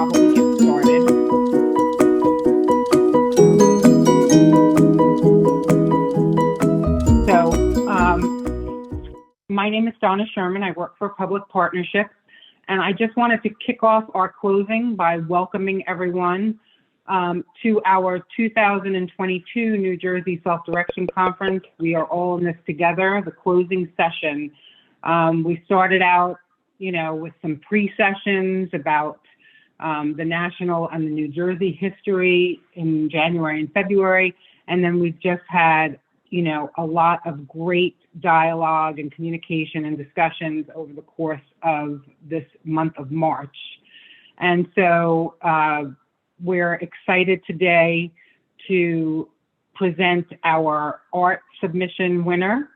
probably get started. My name is Donna Sherman. I work for Public Partnerships, and I just wanted to kick off our closing by welcoming everyone to our 2022 New Jersey Self-Direction Conference. We are all in this together, the closing session. We started out, with some pre-sessions about the national and the New Jersey history in January and February, and then we've just had, a lot of great dialogue and communication and discussions over the course of this month of March. And so we're excited today to present our art submission winner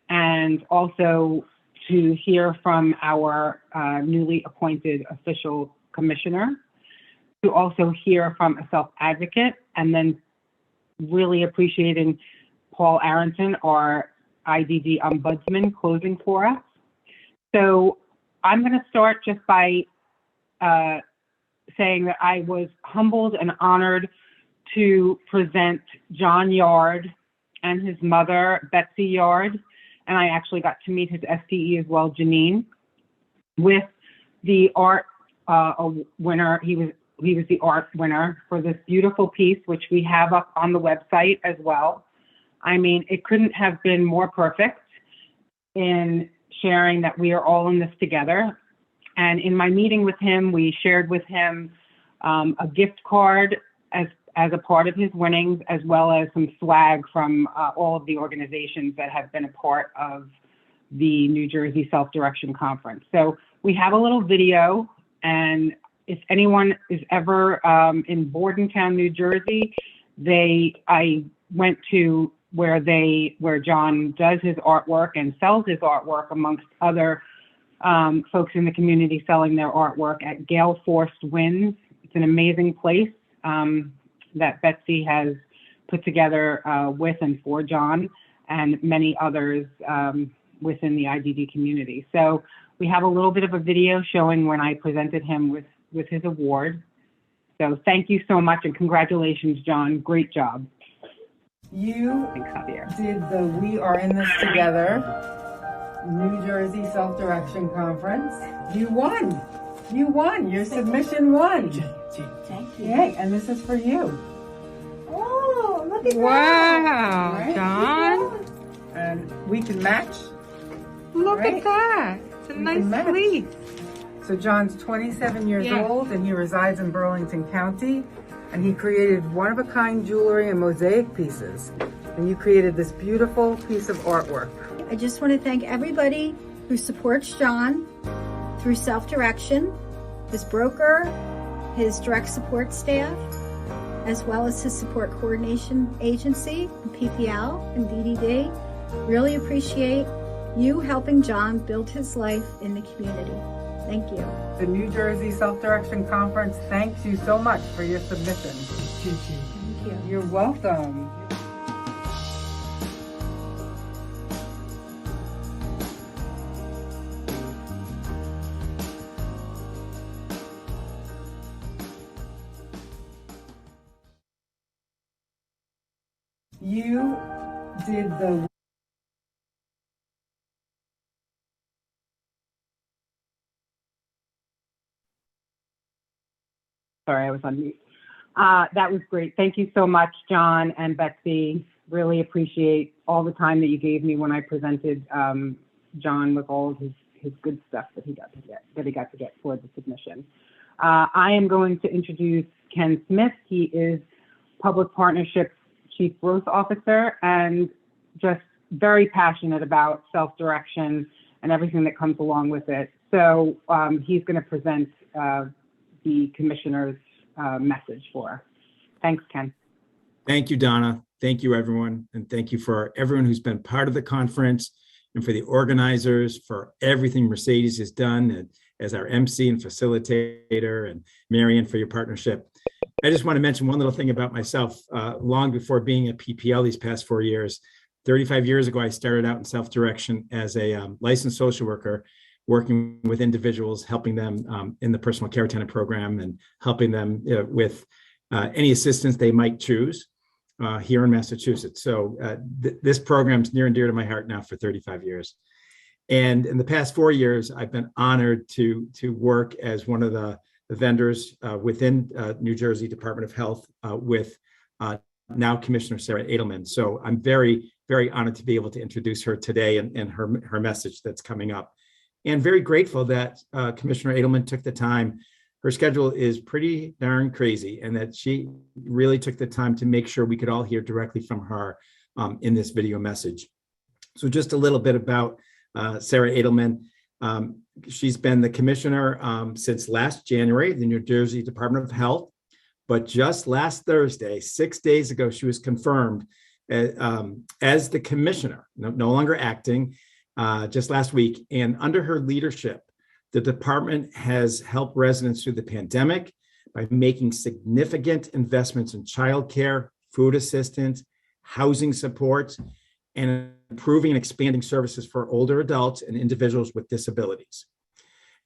and also to hear from our newly appointed official commissioner, to also hear from a self-advocate, and then really appreciating Paul Aronsohn, our IDD Ombudsman, closing for us. So I'm going to start just by saying that I was humbled and honored to present John Yard and his mother, Betsy Yard, and I actually got to meet his STE as well, Janine, with the art winner. He was the art winner for this beautiful piece, which we have up on the website as well. I mean, it couldn't have been more perfect in sharing that we are all in this together. And in my meeting with him, we shared with him a gift card as a part of his winnings, as well as some swag from all of the organizations that have been a part of the New Jersey Self-Direction Conference. So we have a little video, and if anyone is ever in Bordentown, New Jersey, I went to where John does his artwork and sells his artwork amongst other folks in the community selling their artwork at Gale Force Winds. It's an amazing place that Betsy has put together with and for John and many others within the IDD community. So we have a little bit of a video showing when I presented him with his award. So thank you so much, and congratulations, John. Great job. You did the We Are In This Together New Jersey Self-Direction Conference. You won. You won. Your submission won. Thank you. Yay, and this is for you. Oh, look at Wow, Right? John. And we can match. Look Right? at that. It's a We nice can match. fleece. So John's 27 years Yeah. old, and he resides in Burlington County, and he created one-of-a-kind jewelry and mosaic pieces. And you created this beautiful piece of artwork. I just want to thank everybody who supports John through Self-Direction, his broker, his direct support staff, as well as his support coordination agency, PPL and DDD. Really appreciate you helping John build his life in the community. Thank you. The New Jersey Self-Direction Conference thanks you so much for your submission. Thank you. You're welcome. You did the Sorry, I was on mute. That was great. Thank you so much, John and Betsy. Really appreciate all the time that you gave me when I presented John with all of his good stuff that he got to get for the submission. I am going to introduce Ken Smith. He is Public Partnerships Chief Growth Officer and just very passionate about self-direction and everything that comes along with it. So he's going to present the commissioner's message for us. Thanks, Ken. Thank you, Donna. Thank you, everyone. And thank you for everyone who's been part of the conference and for the organizers, for everything Mercedes has done as our MC and facilitator, and Marion for your partnership. I just want to mention one little thing about myself. Long before being a PPL these past 4 years, 35 years ago, I started out in self-direction as a licensed social worker working with individuals, helping them in the personal care attendant program and helping them with any assistance they might choose here in Massachusetts. So this program is near and dear to my heart now for 35 years. And in the past 4 years, I've been honored to work as one of the vendors within New Jersey Department of Health with now Commissioner Sarah Adelman. So I'm very, very honored to be able to introduce her today and her message that's coming up. And very grateful that Commissioner Adelman took the time. Her schedule is pretty darn crazy, and that she really took the time to make sure we could all hear directly from her in this video message. So just a little bit about Sarah Adelman. She's been the commissioner since last January, the New Jersey Department of Health. But just last Thursday, 6 days ago, she was confirmed as the commissioner, no longer acting, just last week. And under her leadership, the department has helped residents through the pandemic by making significant investments in childcare, food assistance, housing supports, and improving and expanding services for older adults and individuals with disabilities.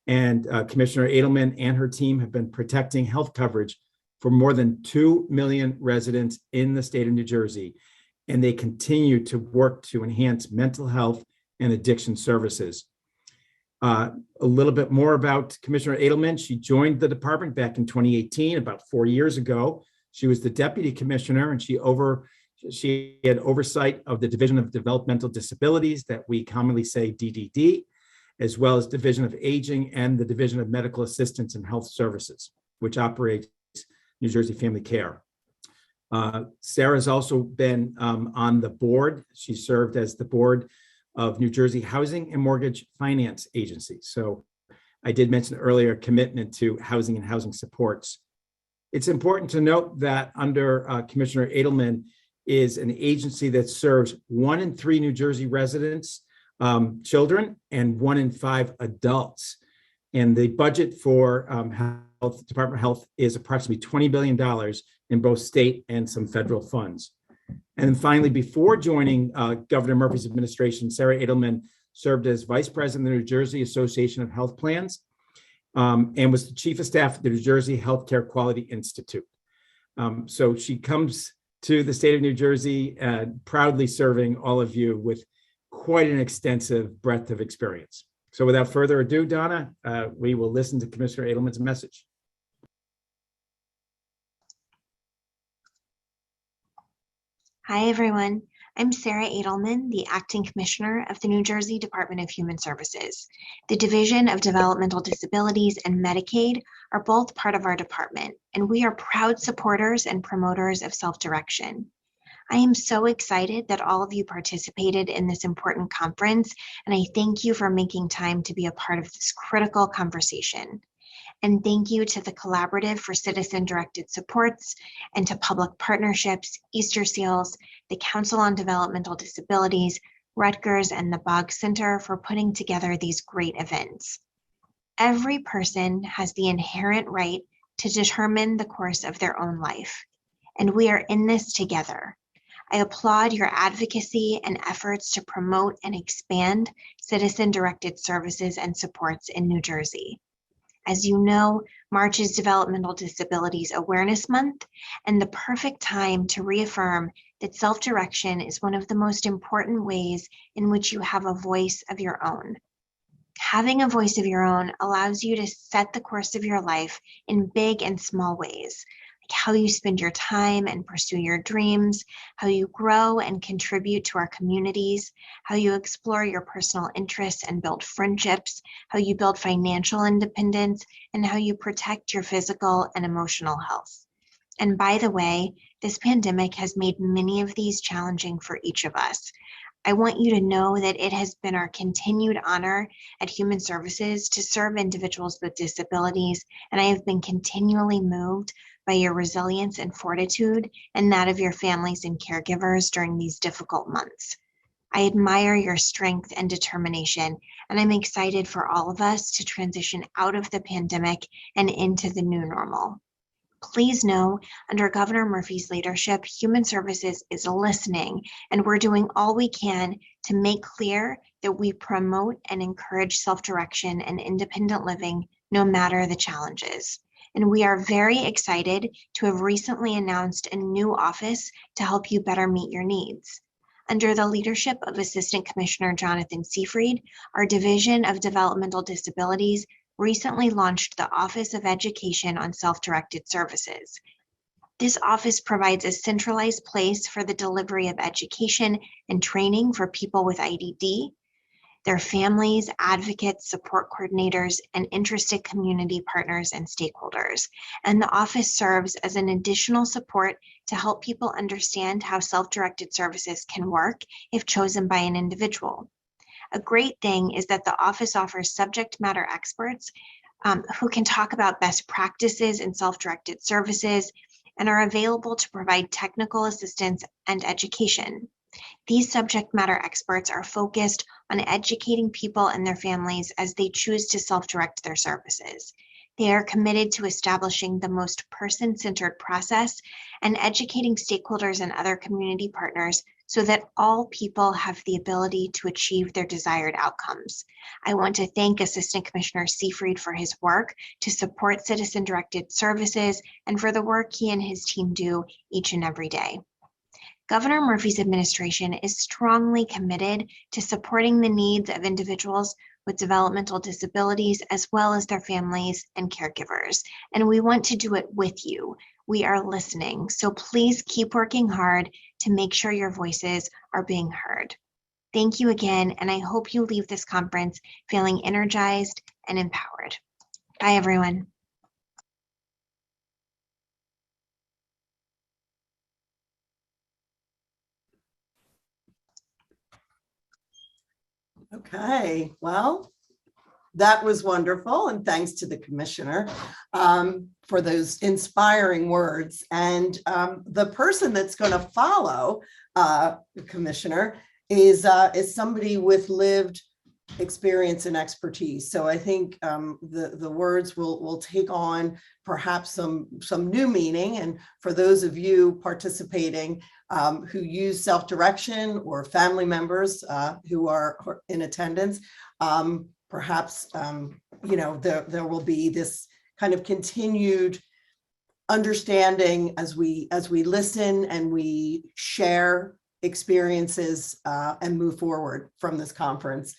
And Commissioner Adelman and her team have been protecting health coverage for more than 2 million residents in the state of New Jersey. And they continue to work to enhance mental health and addiction services. A little bit more about Commissioner Adelman. She joined the department back in 2018, about 4 years ago. She was the deputy commissioner, and she had oversight of the Division of Developmental Disabilities, that we commonly say DDD, as well as Division of Aging and the Division of Medical Assistance and Health Services, which operates New Jersey Family Care. Sarah's also been on the board. She served as the board of New Jersey Housing and Mortgage Finance Agency. So I did mention earlier commitment to housing and housing supports. It's important to note that under Commissioner Adelman is an agency that serves 1 in 3 New Jersey residents, children, and 1 in 5 adults. And the budget for Department of Health is approximately $20 billion in both state and some federal funds. And then finally, before joining Governor Murphy's administration, Sarah Adelman served as vice president of the New Jersey Association of Health Plans and was the chief of staff at the New Jersey Healthcare Quality Institute. So she comes to the state of New Jersey proudly serving all of you with quite an extensive breadth of experience. So without further ado, Donna, we will listen to Commissioner Adelman's message. Hi, everyone. I'm Sarah Adelman, the Acting Commissioner of the New Jersey Department of Human Services. The Division of Developmental Disabilities and Medicaid are both part of our department, and we are proud supporters and promoters of self-direction. I am so excited that all of you participated in this important conference, and I thank you for making time to be a part of this critical conversation. And thank you to the Collaborative for Citizen-Directed Supports and to Public Partnerships, Easter Seals, the Council on Developmental Disabilities, Rutgers, and the Boggs Center for putting together these great events. Every person has the inherent right to determine the course of their own life, and we are in this together. I applaud your advocacy and efforts to promote and expand citizen-directed services and supports in New Jersey. As you know, March is Developmental Disabilities Awareness Month, and the perfect time to reaffirm that self-direction is one of the most important ways in which you have a voice of your own. Having a voice of your own allows you to set the course of your life in big and small ways, like how you spend your time and pursue your dreams, how you grow and contribute to our communities, how you explore your personal interests and build friendships, how you build financial independence, and how you protect your physical and emotional health. And by the way, this pandemic has made many of these challenging for each of us. I want you to know that it has been our continued honor at Human Services to serve individuals with disabilities, and I have been continually moved by your resilience and fortitude and that of your families and caregivers during these difficult months. I admire your strength and determination, and I'm excited for all of us to transition out of the pandemic and into the new normal. Please know, under Governor Murphy's leadership, Human Services is listening, and we're doing all we can to make clear that we promote and encourage self-direction and independent living no matter the challenges. And we are very excited to have recently announced a new office to help you better meet your needs. Under the leadership of Assistant Commissioner Jonathan Seyfried, our Division of Developmental Disabilities recently launched the Office of Education on Self-Directed Services. This office provides a centralized place for the delivery of education and training for people with IDD, their families, advocates, support coordinators, and interested community partners and stakeholders. And the office serves as an additional support to help people understand how self-directed services can work if chosen by an individual. A great thing is that the office offers subject matter experts who can talk about best practices in self-directed services and are available to provide technical assistance and education. These subject matter experts are focused on educating people and their families as they choose to self-direct their services. They are committed to establishing the most person-centered process and educating stakeholders and other community partners so that all people have the ability to achieve their desired outcomes. I want to thank Assistant Commissioner Seyfried for his work to support citizen-directed services and for the work he and his team do each and every day. Governor Murphy's administration is strongly committed to supporting the needs of individuals with developmental disabilities as well as their families and caregivers, and we want to do it with you. We are listening, so please keep working hard to make sure your voices are being heard. Thank you again, and I hope you leave this conference feeling energized and empowered. Bye, everyone. Okay, well, that was wonderful, and thanks to the commissioner for those inspiring words. And the person that's going to follow the commissioner is somebody with lived experience and expertise. So I think the words will take on perhaps some new meaning. And for those of you participating who use self-direction or family members who are in attendance, perhaps there will be this kind of continued understanding as we listen and we share experiences and move forward from this conference.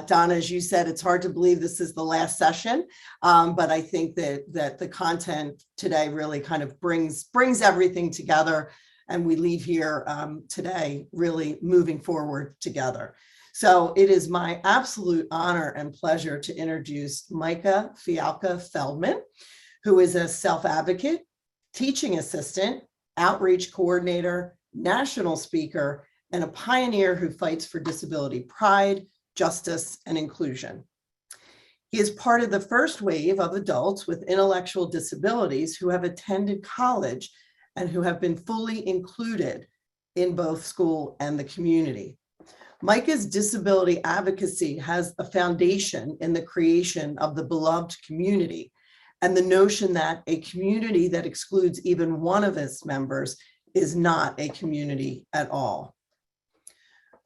Donna, as you said, it's hard to believe this is the last session, but I think that the content today really kind of brings everything together, and we leave here today really moving forward together. So it is my absolute honor and pleasure to introduce Micah Fialka Feldman, who is a self-advocate, teaching assistant, outreach coordinator, national speaker, and a pioneer who fights for disability pride, justice, and inclusion. He is part of the first wave of adults with intellectual disabilities who have attended college and who have been fully included in both school and the community. Micah's disability advocacy has a foundation in the creation of the beloved community and the notion that a community that excludes even one of its members is not a community at all.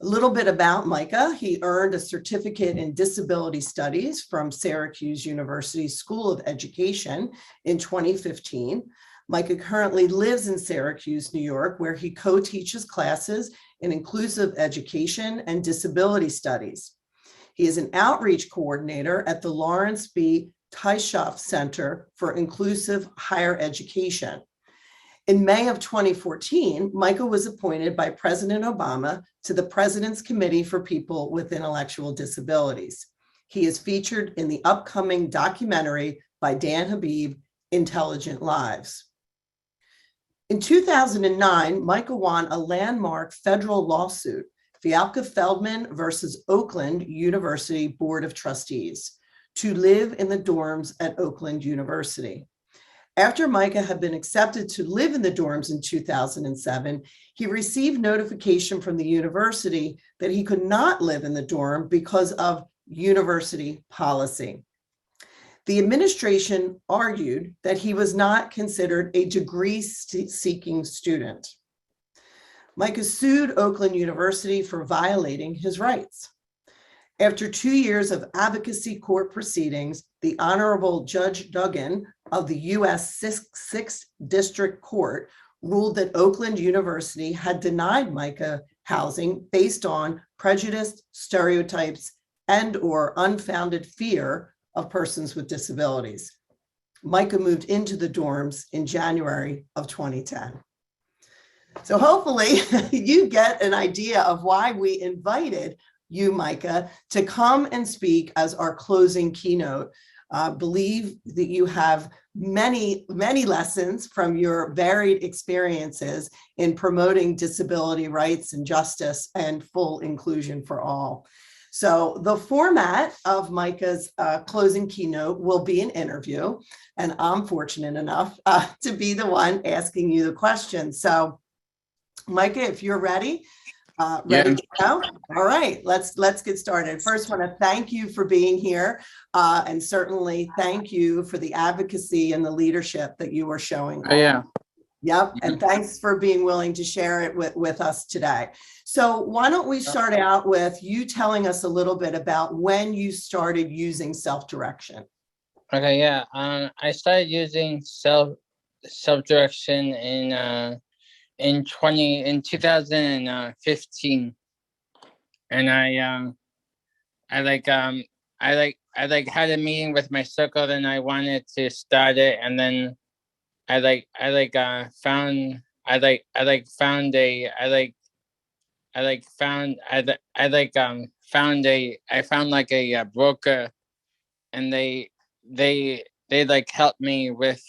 A little bit about Micah. He earned a certificate in disability studies from Syracuse University School of Education in 2015. Micah currently lives in Syracuse, New York, where he co-teaches classes in inclusive education and disability studies. He is an outreach coordinator at the Lawrence B. Tyshoff Center for Inclusive Higher Education. In May of 2014, Micah was appointed by President Obama to the President's Committee for People with Intellectual Disabilities. He is featured in the upcoming documentary by Dan Habib, Intelligent Lives. In 2009, Micah won a landmark federal lawsuit, Fialka Feldman versus Oakland University Board of Trustees, to live in the dorms at Oakland University. After Micah had been accepted to live in the dorms in 2007, he received notification from the university that he could not live in the dorm because of university policy. The administration argued that he was not considered a degree-seeking student. Micah sued Oakland University for violating his rights. After 2 years of advocacy court proceedings, the Honorable Judge Duggan of the U.S. 6th District Court ruled that Oakland University had denied Micah housing based on prejudice, stereotypes, and/or unfounded fear of persons with disabilities. Micah moved into the dorms in January of 2010. So hopefully you get an idea of why we invited you, Micah, to come and speak as our closing keynote. Believe that you have many, many lessons from your varied experiences in promoting disability rights and justice and full inclusion for all. So the format of Micah's closing keynote will be an interview, and I'm fortunate enough to be the one asking you the questions. So Micah, if you're ready to go? All right, let's get started. First, I want to thank you for being here, and certainly thank you for the advocacy and the leadership that you are showing. Oh, yeah. Yep, and thanks for being willing to share it with us today. So why don't we start out with you telling us a little bit about when you started using self-direction? Okay, yeah. I started using self-direction in 2015, and I had a meeting with my circle, and I wanted to start it, and then I found a broker, and they helped me with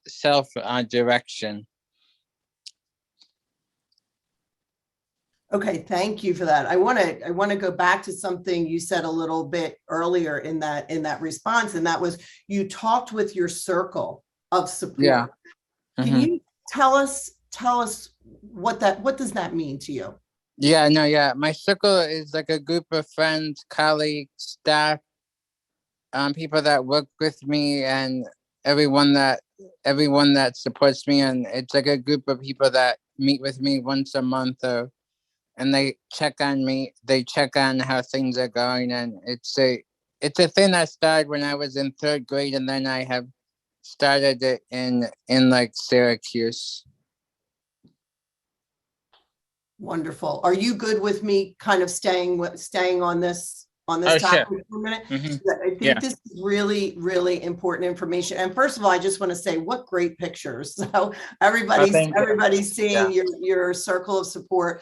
self direction. Okay, thank you for that. I want to go back to something you said a little bit earlier in that response, and that was you talked with your circle of support. Yeah. Can you tell us what does that mean to you? Yeah, no, yeah. My circle is like a group of friends, colleagues, staff, people that work with me, and everyone that supports me. And it's like a group of people that meet with me once a month, and they check on me. They check on how things are going, and it's a thing that started when I was in 3rd grade, and then I have started it in like Syracuse. Wonderful. Are you good with me kind of staying on this topic sure. for a minute? Mm-hmm. I think this is really, really important information. And first of all, I just want to say what great pictures. So everybody's seeing your circle of support,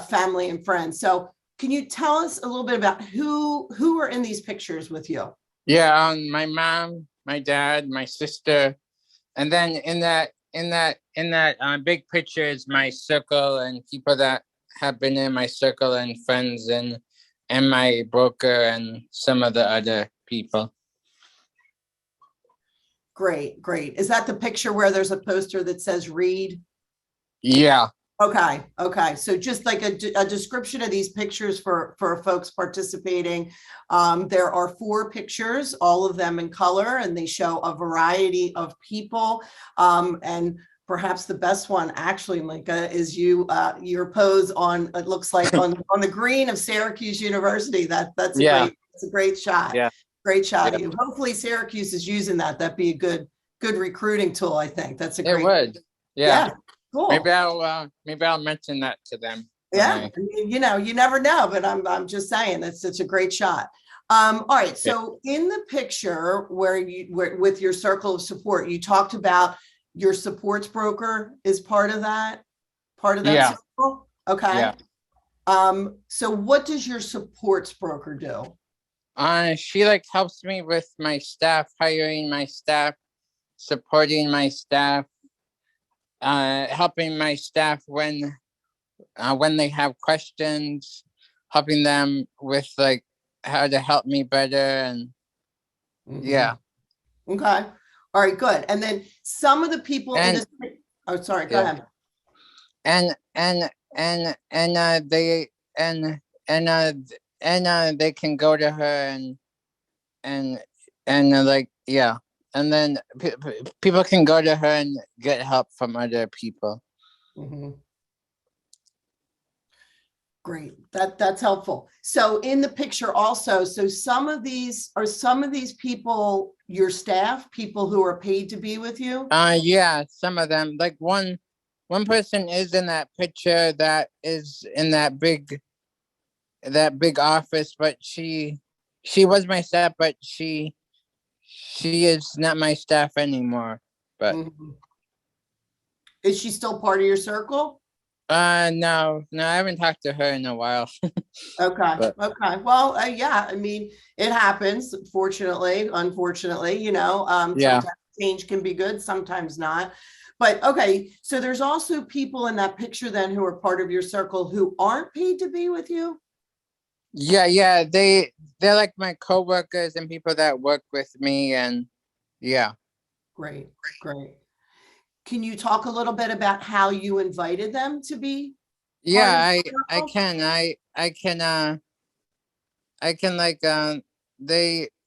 family and friends. So can you tell us a little bit about who are in these pictures with you? Yeah, my mom, my dad, my sister, and then in that big picture is my circle and people that have been in my circle, and friends, and my broker, and some of the other people. Great. Is that the picture where there's a poster that says read? Yeah. Okay. So just like a description of these pictures for folks participating. There are 4 pictures, all of them in color, and they show a variety of people. And perhaps the best one, actually, Micah, is your pose on, it looks like on the green of Syracuse University. That's a great shot. Yeah. Great shot of you. Hopefully Syracuse is using that. That'd be a good recruiting tool, I think. That's a great. It would. Yeah. Cool. Maybe I'll mention that to them. Yeah, you never know, but I'm just saying that's such a great shot. All right, so in the picture where with your circle of support, you talked about your supports broker is part of that circle? Okay. Yeah. So what does your supports broker do? She helps me with my staff, hiring my staff, supporting my staff, helping my staff when they have questions, helping them with how to help me better, and yeah. Okay. All right, good. And then some of the people in this, oh, sorry, go ahead. they can go to her and like, yeah, and then people can go to her and get help from other people. Mhm. Great, that's helpful. So in the picture also, so some of these people your staff, people who are paid to be with you? Yeah, some of them. Like one person is in that picture that is in that big office, but she was my staff, but she is not my staff anymore. But Is she still part of your circle? no, I haven't talked to her in a while. Okay. But- Okay. Well, yeah, I mean, it happens, fortunately, unfortunately, you know, Yeah. sometimes change can be good, sometimes not. But okay, so there's also people in that picture then who are part of your circle who aren't paid to be with you? Yeah, they're like my coworkers and people that work with me, and yeah. Great. Can you talk a little bit about how you invited them to be? Yeah, I can like they're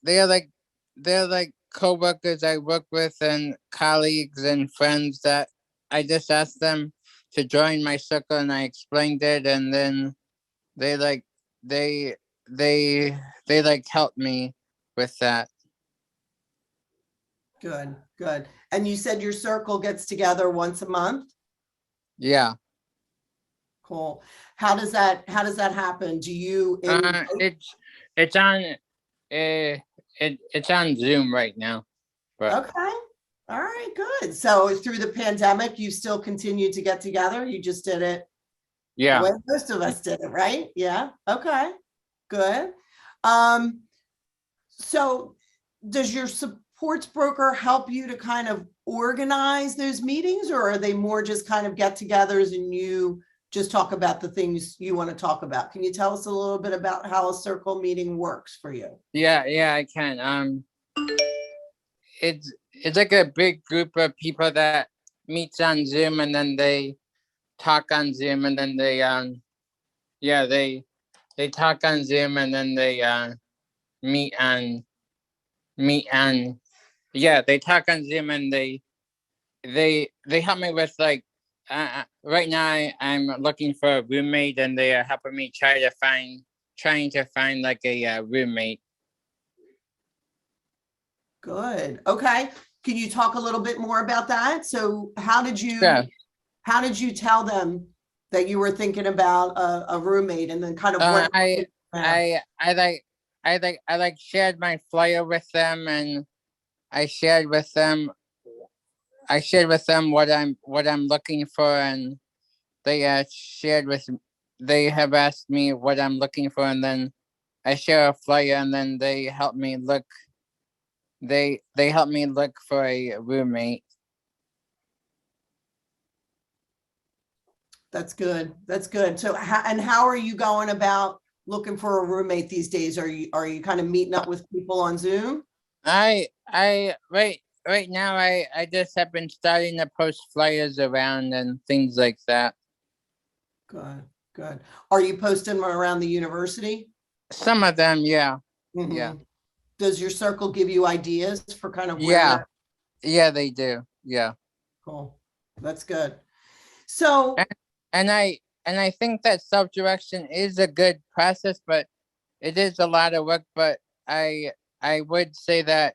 like coworkers I work with and colleagues and friends that I just asked them to join my circle, and I explained it, and then they like they like helped me with that. Good. And you said your circle gets together once a month? Yeah. Cool. How does that happen? Do you It's on it's on Zoom right now. But Okay. All right, good. So through the pandemic, you still continue to get together? You just did it the yeah. way most of us did it, right? Yeah. Okay. Good. So does your supports broker help you to kind of organize those meetings, or are they more just kind of get-togethers and you just talk about the things you want to talk about? Can you tell us a little bit about how a circle meeting works for you? Yeah, I can. It's like a big group of people that meets on Zoom, and then they talk on Zoom, and then they talk on Zoom, and then they meet on they talk on Zoom, and they help me with like right now I'm looking for a roommate, and they are helping me trying to find like a roommate. Good. Okay. Can you talk a little bit more about that? So how did you tell them that you were thinking about a roommate, and then kind of what I shared my flyer with them, and I shared with them what I'm looking for, and they they have asked me what I'm looking for, and then I share a flyer, and then they help me look for a roommate. That's good. So how are you going about looking for a roommate these days? Are you kind of meeting up with people on Zoom? I right now I just have been starting to post flyers around and things like that. Good. Are you posting them around the university? Some of them, yeah. Mm-hmm. Yeah. Does your circle give you ideas for kind of yeah they do? Yeah. Cool. That's good. So and I think that self-direction is a good process, but it is a lot of work. But I would say that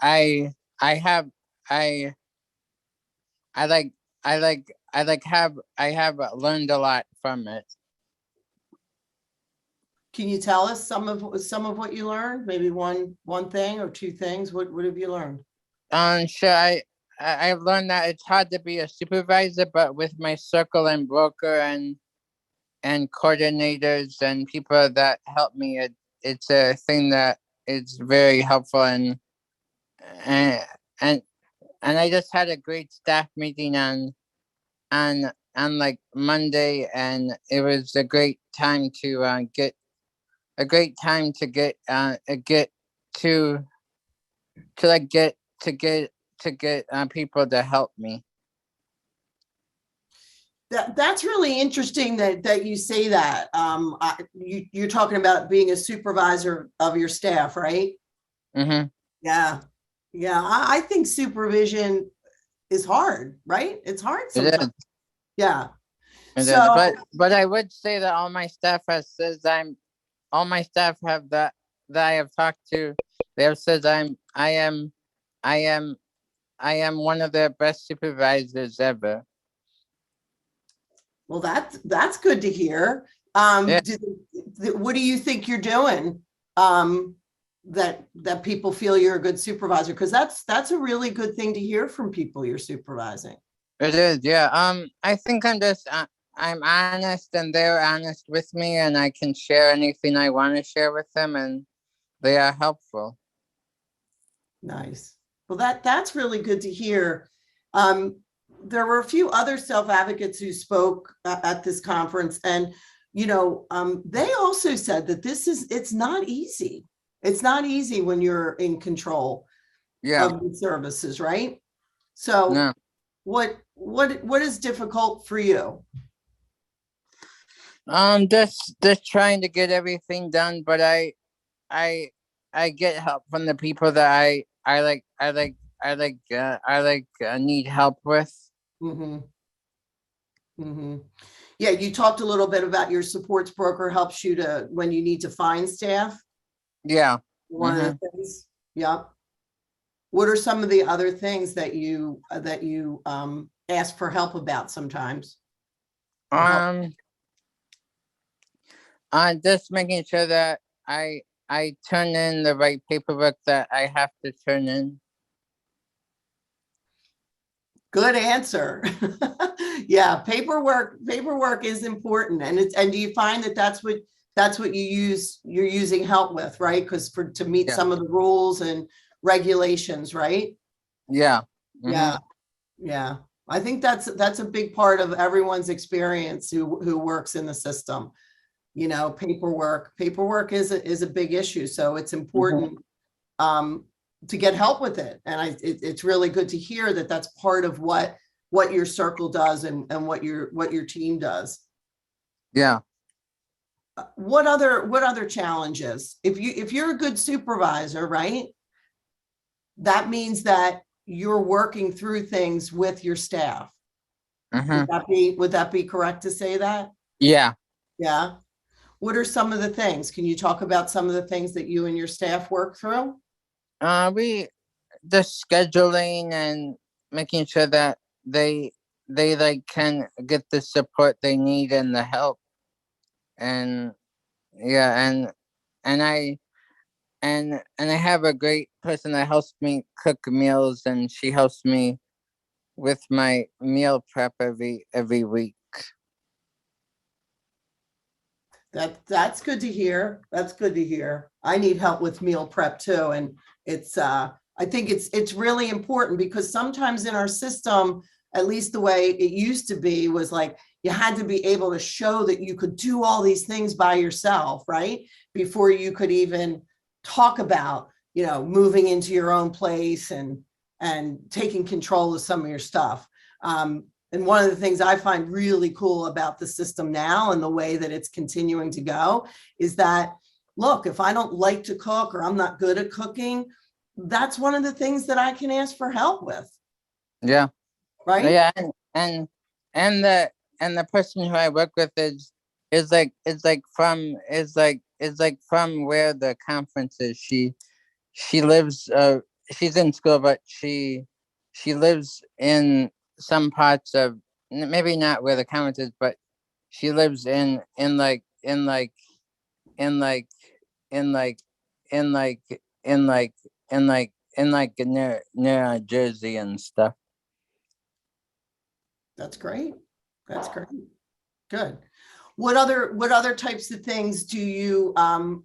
I have learned a lot from it. Can you tell us some of what you learned? Maybe one thing or two things. What have you learned? Sure. I've learned that it's hard to be a supervisor, but with my circle and broker and coordinators and people that help me, it's a thing that is very helpful, and I just had a great staff meeting on like Monday, and it was a great time to get people to help me. That's really interesting that you say that. You're talking about being a supervisor of your staff, right? Mm-hmm. Yeah. Yeah. I think supervision is hard, right? It's hard It is. sometimes. Yeah. It is. So, But I would say that all my staff all my staff have that I have talked to, they have said I am one of their best supervisors ever. well, that's good to hear. Yeah. What do you think you're doing that people feel you're a good supervisor? Because that's a really good thing to hear from people you're supervising. It is, yeah. I think I'm honest and they're honest with me, and I can share anything I want to share with them, and they are helpful. Nice. Well, that's really good to hear. There were a few other self-advocates who spoke at this conference, and they also said that it's not easy. It's not easy when you're in control of the services, right? So No. what is difficult for you? Just trying to get everything done, but I get help from the people that I need help with. Mm-hmm. Mm-hmm. Yeah, you talked a little bit about your supports broker helps you when you need to find staff. Yeah. One of the things. Yeah. What are some of the other things that you ask for help about sometimes? Just making sure that I turn in the right paperwork that I have to turn in. Good answer. Yeah, paperwork is important, and do you find that that's what you're using help with, right? Because to meet some of the rules and regulations, right? Yeah. Mm-hmm. Yeah. I think that's a big part of everyone's experience who works in the system. Paperwork is a big issue, so it's important to get help with it. And it's really good to hear that that's part of what your circle does and what your team does. Yeah. What other challenges? If you're a good supervisor, right? That means that you're working through things with your staff. Would that be correct to say that? Yeah. Yeah. What are some of the things? Can you talk about some of the things that you and your staff work through? The scheduling and making sure that they can get the support they need and the help. And yeah, and I have a great person that helps me cook meals, and she helps me with my meal prep every week. That's good to hear. That's good to hear. I need help with meal prep too. And I think it's really important because sometimes in our system, at least the way it used to be, was like you had to be able to show that you could do all these things by yourself, right? Before you could even talk about, moving into your own place and taking control of some of your stuff. And one of the things I find really cool about the system now and the way that it's continuing to go is that, look, if I don't like to cook or I'm not good at cooking, that's one of the things that I can ask for help with. Yeah. Right. Yeah. And the person who I work with is from where the conference is. She lives, she's in school, but she lives in some parts of, maybe not where the conference is, but she lives in New Jersey and stuff. That's great. That's great. Good. What other types of things do you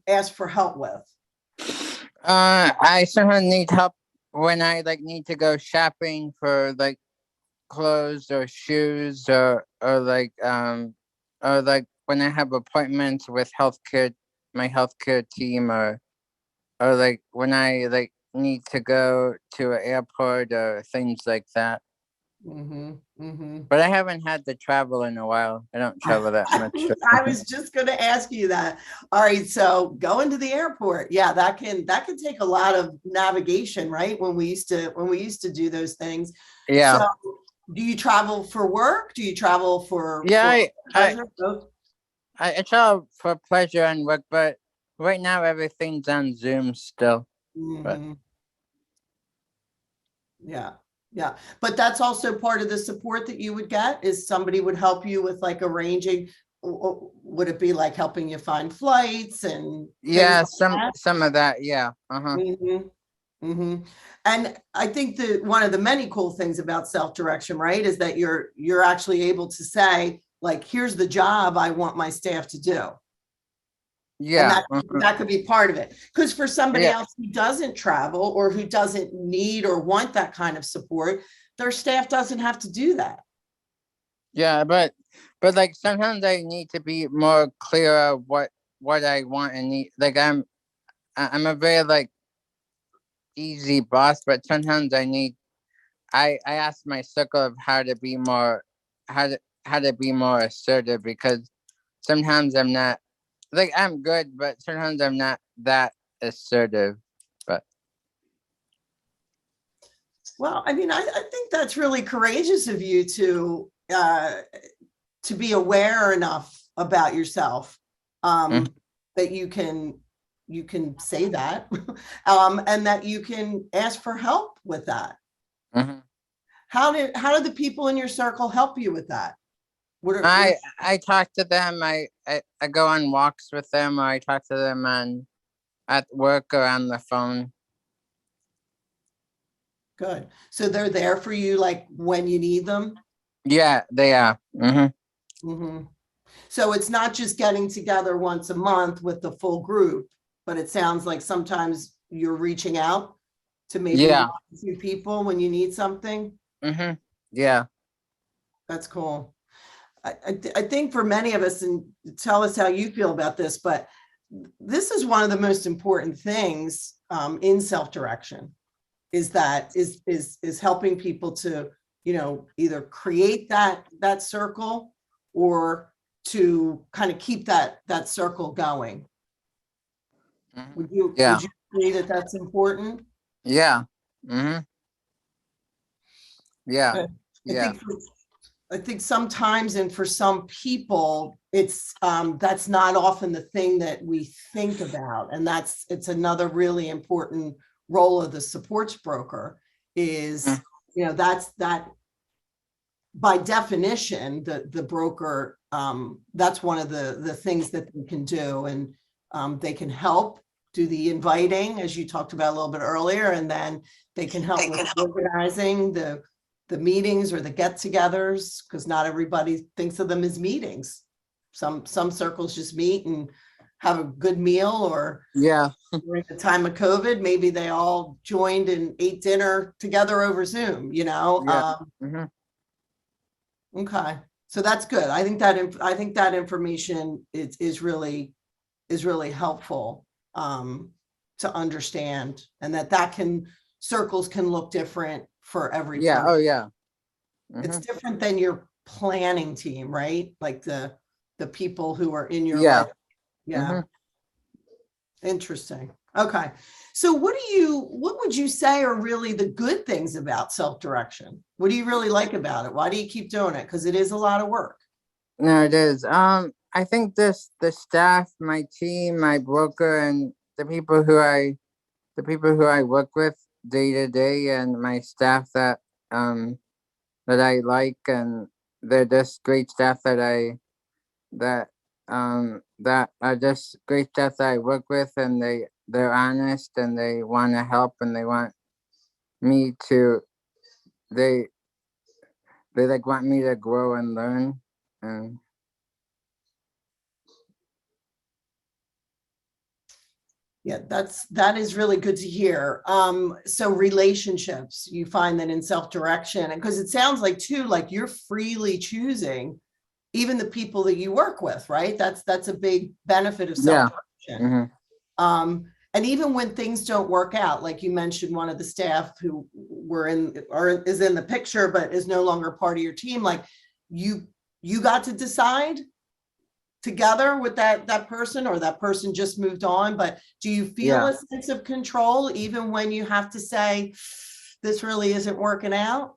ask for help with? I sometimes need help when I need to go shopping for clothes or shoes or when I have appointments with my healthcare team, or when I need to go to an airport or things like that. But I haven't had to travel in a while. I don't travel that much. I was just going to ask you that. All right, so going to the airport, yeah, that can take a lot of navigation, right? When we used to do those things. Yeah. So, do you travel for work? Do you travel for Yeah, pleasure? I travel for pleasure and work, but right now everything's on Zoom still. But yeah. But that's also part of the support that you would get, is somebody would help you with like arranging. Would it be like helping you find flights and yeah, like some of that, yeah. And I think that one of the many cool things about self-direction, right, is that you're actually able to say, like, here's the job I want my staff to do. Yeah, and that could be part of it. Because for somebody else who doesn't travel or who doesn't need or want that kind of support, their staff doesn't have to do that. Yeah, but like sometimes I need to be more clear of what I want and need. Like I'm a very like easy boss, but sometimes I ask my circle of how to be more assertive, because sometimes I'm not, like, I'm good, but sometimes I'm not that assertive. But well, I mean, I think that's really courageous of you to be aware enough about yourself that you can say that and that you can ask for help with that. How did the people in your circle help you with that? I talk to them. I go on walks with them, or I talk to them at work or on the phone. Good. So they're there for you, like when you need them? Yeah, they are. So it's not just getting together once a month with the full group, but it sounds like sometimes you're reaching out to maybe a few people when you need something. Yeah. That's cool. I think for many of us, and tell us how you feel about this, but this is one of the most important things in self-direction, is helping people to, either create that circle or to kind of keep that circle going. Would you agree that that's important? Yeah. Yeah. I think sometimes, and for some people, it's that's not often the thing that we think about, and it's another really important role of the supports broker is, that's that by definition, the broker, that's one of the things that they can do, and they can help do the inviting, as you talked about a little bit earlier, and then they can help with organizing the meetings or the get-togethers, because not everybody thinks of them as meetings. Some circles just meet and have a good meal, or during the time of COVID, maybe they all joined and ate dinner together over Zoom, Okay, so that's good. I think that information is really helpful to understand, and that circles can look different for every person. Oh yeah. It's different than your planning team, right? Like the people who are in your life. Interesting. Okay, so what would you say are really the good things about self-direction? What do you really like about it? Why do you keep doing it? Because it is a lot of work. No, it is. I think the staff, my team, my broker, and the people who I work with day to day, and my staff that I like, and they're just great staff that are just great staff that I work with, and they're honest, and they want to help, and they want me to they like want me to grow and learn. And yeah, that is really good to hear. So relationships, you find that in self-direction, and because it sounds like too, like you're freely choosing even the people that you work with, right? That's a big benefit of self-direction. And even when things don't work out, like you mentioned, one of the staff who is in the picture, but is no longer part of your team, like you got to decide together with that person, or that person just moved on. But do you feel a sense of control even when you have to say, this really isn't working out?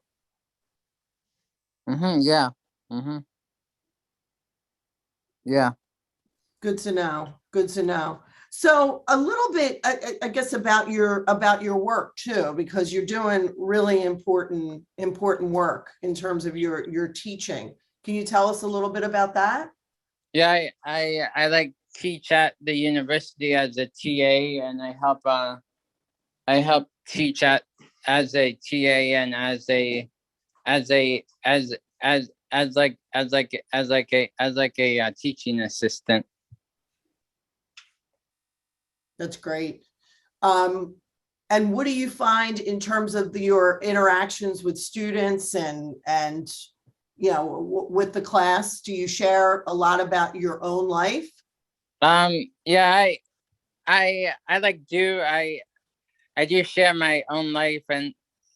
Yeah. Yeah. Good to know. Good to know. So a little bit, I guess, about your work too, because you're doing really important work in terms of your teaching. Can you tell us a little bit about that? Yeah, I like teach at the university as a TA, and I help teach as a TA and as a teaching assistant. That's great. And what do you find in terms of your interactions with students and with the class? Do you share a lot about your own life? Yeah, I do share my own life, and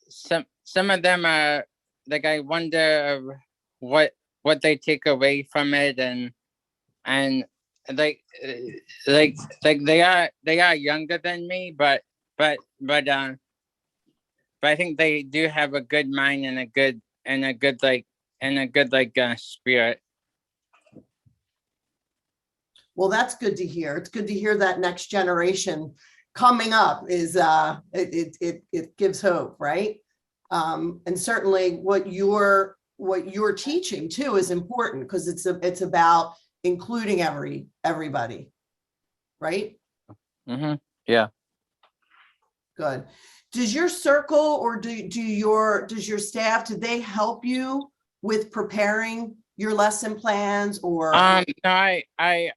some of them are like, I wonder what they take away from it, and like they are younger than me, but I think they do have a good mind and a good spirit. Well, that's good to hear. It's good to hear that next generation coming up is it gives hope, right? And certainly what you're teaching too is important, because it's about including everybody, right? Yeah. Good. Does your circle, or does your staff, do they help you with preparing your lesson plans, or? No, I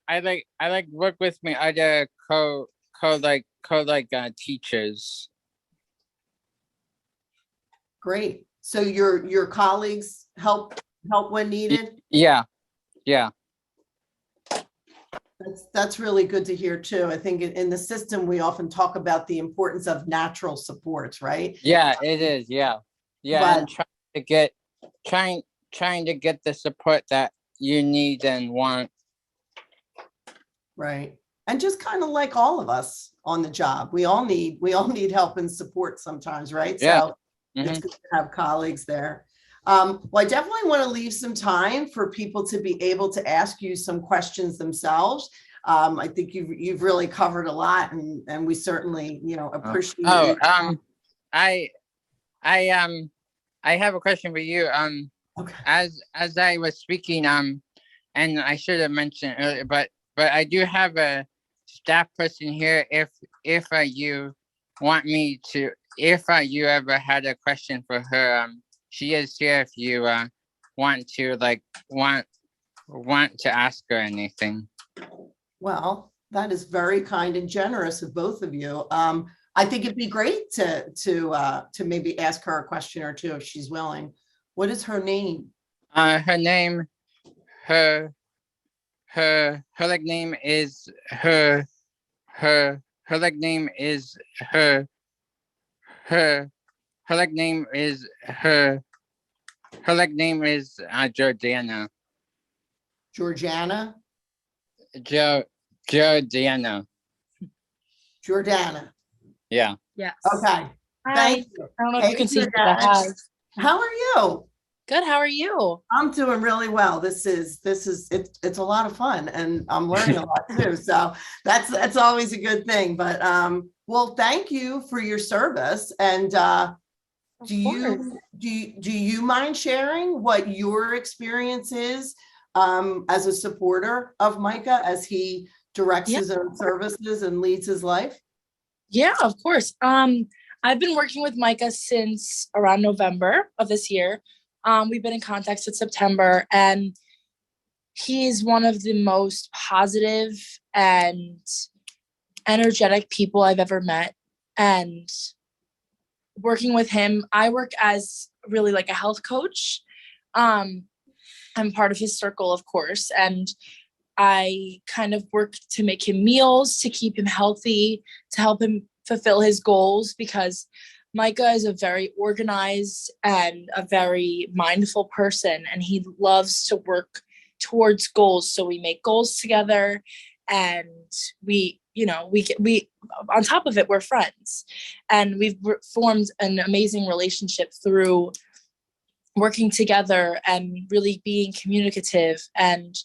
like work with my other teachers. Great. So your colleagues help when needed? Yeah. That's really good to hear too. I think in the system, we often talk about the importance of natural supports, right? Yeah, it is. Yeah. But, and trying to get the support that you need and want. Right. And just kind of like all of us on the job, we all need help and support sometimes, right? Yeah. So it's good to have colleagues there. Well, I definitely want to leave some time for people to be able to ask you some questions themselves. I think you've really covered a lot, and we certainly, appreciate it. I have a question for you. Okay. As I was speaking, and I should have mentioned earlier, but I do have a staff person here. If you want me to, if you ever had a question for her, she is here if you want to ask her anything. Well, that is very kind and generous of both of you. I think it'd be great to maybe ask her a question or two if she's willing. What is her name? Her name is Jordana. Georgiana? Jordana. Jordana. Yeah. Yes. Okay. Hi. Thank you. I don't know if you can see, but Jordana. hi. How are you? Good. How are you? I'm doing really well. It's a lot of fun, and I'm learning a lot too. So that's always a good thing. But well, thank you for your service. And do you mind sharing what your experience is as a supporter of Micah as he directs his own services and leads his life? Yeah, of course. I've been working with Micah since around November of this year. We've been in contact since September, and he's one of the most positive and energetic people I've ever met. And working with him, I work as really like a health coach. I'm part of his circle, of course, and I kind of work to make him meals, to keep him healthy, to help him fulfill his goals, because Micah is a very organized and a very mindful person, and he loves to work towards goals. So we make goals together, and we on top of it, we're friends, and we've formed an amazing relationship through working together and really being communicative. And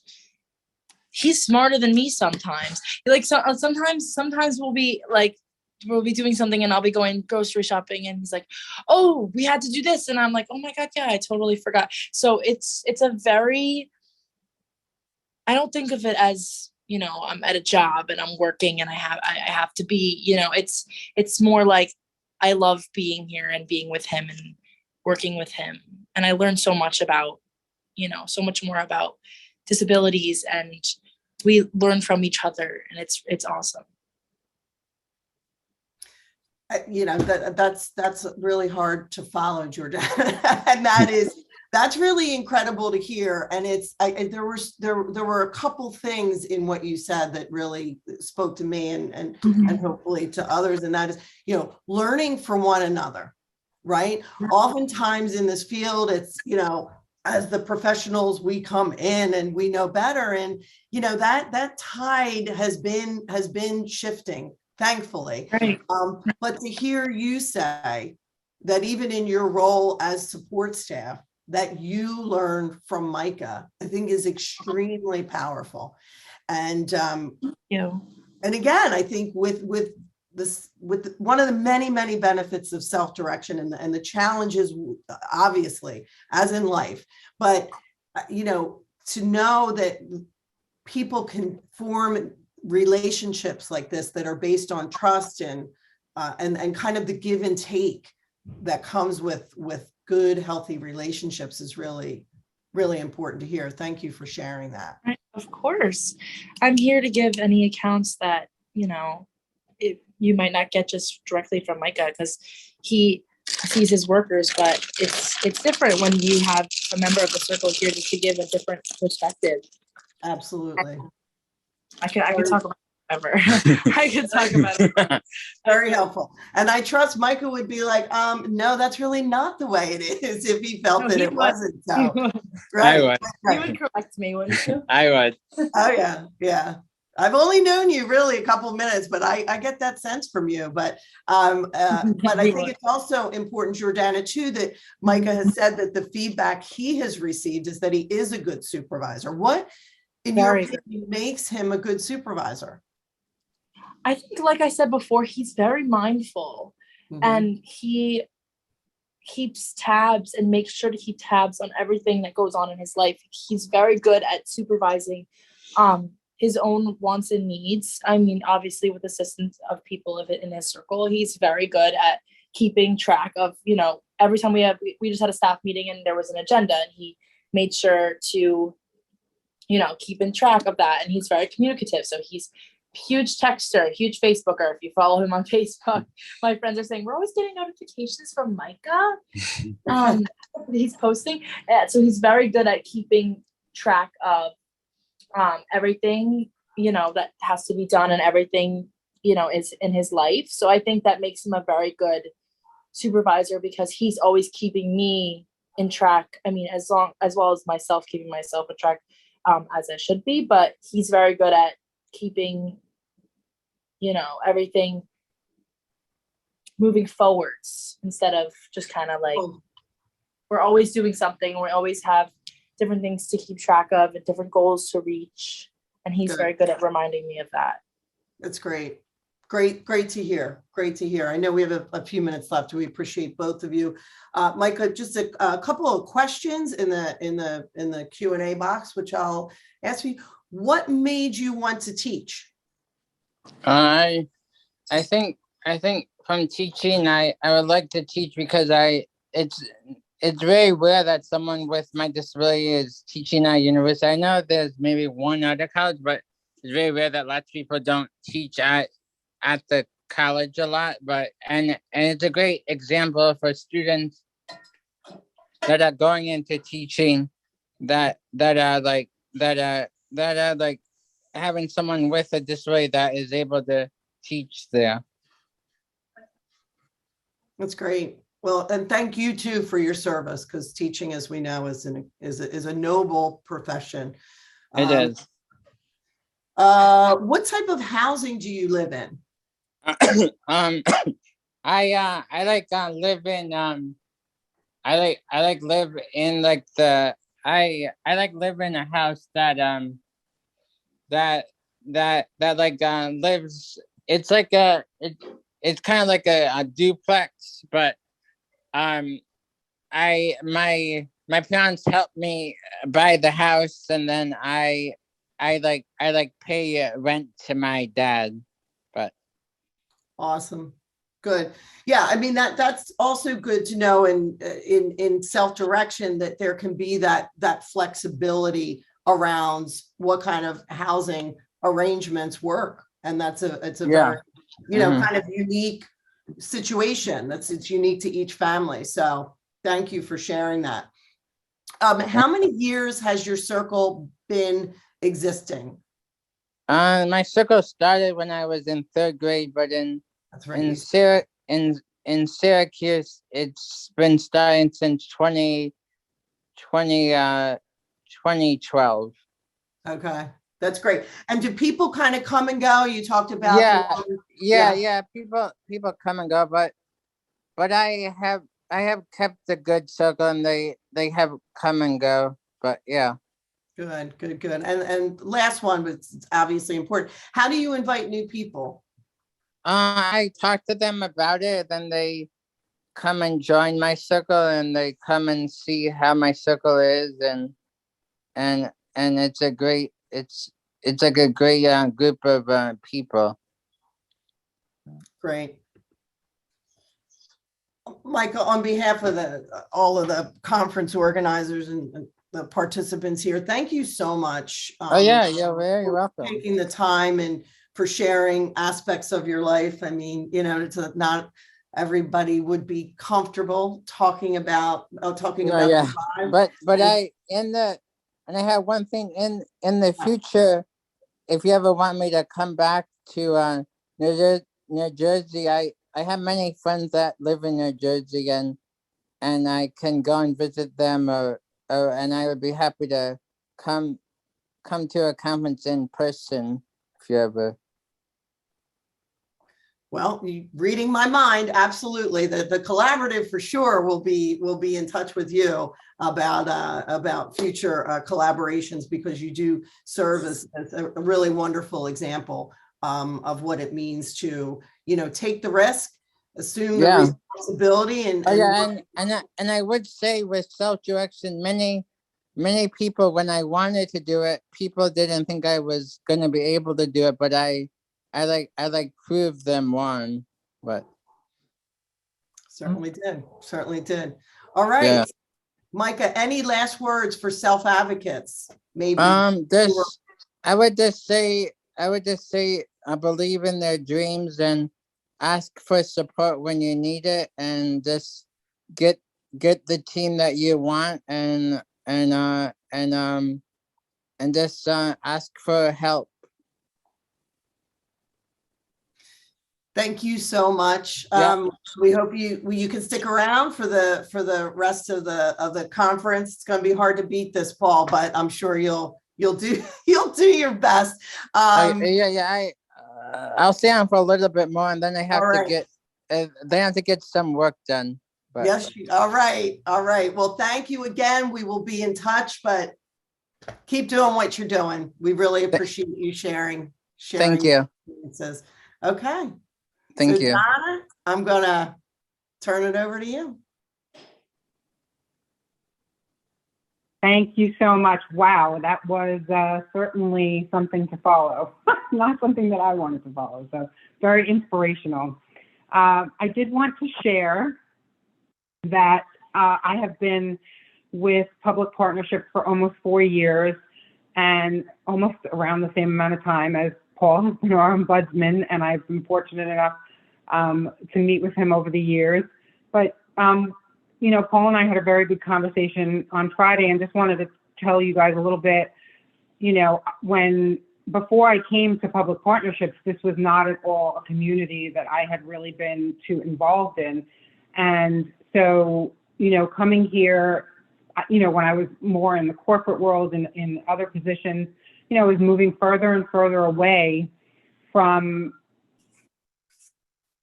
he's smarter than me sometimes. Like, sometimes we'll be doing something and I'll be going grocery shopping and he's like, oh, we had to do this. And I'm like, oh my God, yeah, I totally forgot. So it's a very, I don't think of it as, I'm at a job and I'm working and I have to be, it's more like I love being here and being with him and working with him. And I learned so much about, so much more about disabilities, and we learn from each other, and it's awesome. That's really hard to follow, Jordana. And that's really incredible to hear. And there were a couple things in what you said that really spoke to me and hopefully to others. And that is, learning from one another, right? Oftentimes in this field, it's, as the professionals, we come in and we know better. And, that tide has been shifting, thankfully. Right. But to hear you say that even in your role as support staff, that you learn from Micah, I think is extremely powerful. And and again, I think with one of the many benefits of self-direction and the challenges, obviously, as in life, but to know that people can form relationships like this that are based on trust and kind of the give and take that comes with good, healthy relationships is really, really important to hear. Thank you for sharing that. Right. Of course. I'm here to give any accounts that, you might not get just directly from Micah, because he sees his workers, but it's different when you have a member of the circle here just to give a different perspective. Absolutely. I could talk about it forever. I could talk about it. Very helpful. And I trust Micah would be like, no, that's really not the way it is, if he felt that it wasn't so. Right? I would. You would correct me, wouldn't you? I would. Oh yeah, yeah. I've only known you really a couple of minutes, but I get that sense from you. But I think it's also important, Jordana, too, that Micah has said that the feedback he has received is that he is a good supervisor. What, in your opinion, makes him a good supervisor? I think, like I said before, he's very mindful, and he keeps tabs and makes sure to keep tabs on everything that goes on in his life. He's very good at supervising his own wants and needs. I mean, obviously with assistance of people in his circle, he's very good at keeping track of, every time we just had a staff meeting and there was an agenda, and he made sure to, keep in track of that. And he's very communicative. So he's huge texter, huge Facebooker. If you follow him on Facebook, my friends are saying, we're always getting notifications from Micah. He's posting. So he's very good at keeping track of everything, that has to be done, and everything, is in his life. So I think that makes him a very good supervisor, because he's always keeping me in track. I mean, as well as myself, keeping myself in track, as I should be, but he's very good at keeping, everything moving forwards, instead of just kind of like, we're always doing something. We always have different things to keep track of and different goals to reach. And he's very good at reminding me of that. That's great. Great to hear. Great to hear. I know we have a few minutes left. We appreciate both of you. Micah, just a couple of questions in the Q&A box, which I'll ask you. What made you want to teach? I think from teaching, I would like to teach because it's very rare that someone with my disability is teaching at university. I know there's maybe one other college, but it's very rare that lots of people don't teach at the college a lot. And it's a great example for students that are going into teaching that are having someone with a disability that is able to teach there. That's great. Well, and thank you too for your service, because teaching, as we know, is a noble profession. It is. What type of housing do you live in? I like live in I like live in like the I like live in a house that like lives. It's like it's kind of like a duplex, but my parents helped me buy the house, and then I pay rent to my dad. But Awesome. Good. Yeah, I mean that's also good to know in self-direction, that there can be that flexibility around what kind of housing arrangements work. And it's a very, kind of unique situation. It's unique to each family. So thank you for sharing that. How many years has your circle been existing? My circle started when I was in 3rd grade, but That's right. in Syracuse, it's been starting since 2012. Okay, that's great. And do people kind of come and go? You talked about yeah. People come and go, but I have kept a good circle, and they have come and go. But yeah. Good. And last one, but it's obviously important. How do you invite new people? I talk to them about it, then they come and join my circle, and they come and see how my circle is, and it's a great like a great group of people. Great. Micah, on behalf of all of the conference organizers and the participants here, thank you so much. You're very welcome. Taking the time and for sharing aspects of your life. I mean, Mm-hmm. it's not everybody would be comfortable talking about But I have one thing in the future. If you ever want me to come back to New Jersey, I have many friends that live in New Jersey, and I can go and visit them, and I would be happy to come to a conference in person if you ever. Well, reading my mind, absolutely. The collaborative for sure will be in touch with you about future collaborations, because you do serve as a really wonderful example of what it means to take the risk, assume the responsibility, and I would say with self-direction, many people, when I wanted to do it, people didn't think I was going to be able to do it, but I proved them wrong. But certainly did. All right, Micah, any last words for self-advocates? Maybe I would just say I believe in their dreams, and ask for support when you need it, and just get the team that you want, and just ask for help. Thank you so much. We hope you can stick around for the rest of the conference. It's going to be hard to beat this, Paul, but I'm sure you'll do your best. I'll stay on for a little bit more, and then I have to get some work done. But. Yes. All right. Well, thank you again. We will be in touch, but keep doing what you're doing. We really appreciate you sharing. Thank you. Experiences. Okay. Thank you. Donna, I'm going to turn it over to you. Thank you so much. Wow, that was certainly something to follow. Not something that I wanted to follow, so very inspirational. I did want to share that I have been with Public Partnership for almost 4 years, and almost around the same amount of time as Paul has been our ombudsman, and I've been fortunate enough to meet with him over the years. But Paul and I had a very good conversation on Friday, and just wanted to tell you guys a little bit, when before I came to public partnerships, this was not at all a community that I had really been too involved in. And so, coming here, when I was more in the corporate world and in other positions, I was moving further and further away from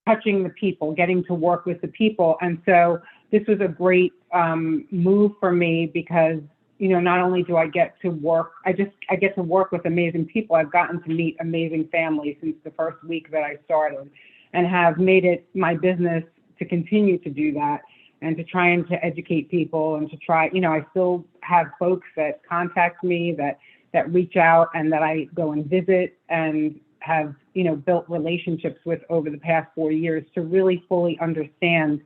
touching the people, getting to work with the people. And so this was a great move for me because, not only do I get to work, I get to work with amazing people. I've gotten to meet amazing families since the first week that I started, and have made it my business to continue to do that and to try and to educate people and to try, I still have folks that contact me, that reach out, and that I go and visit and have, built relationships with over the past 4 years to really fully understand,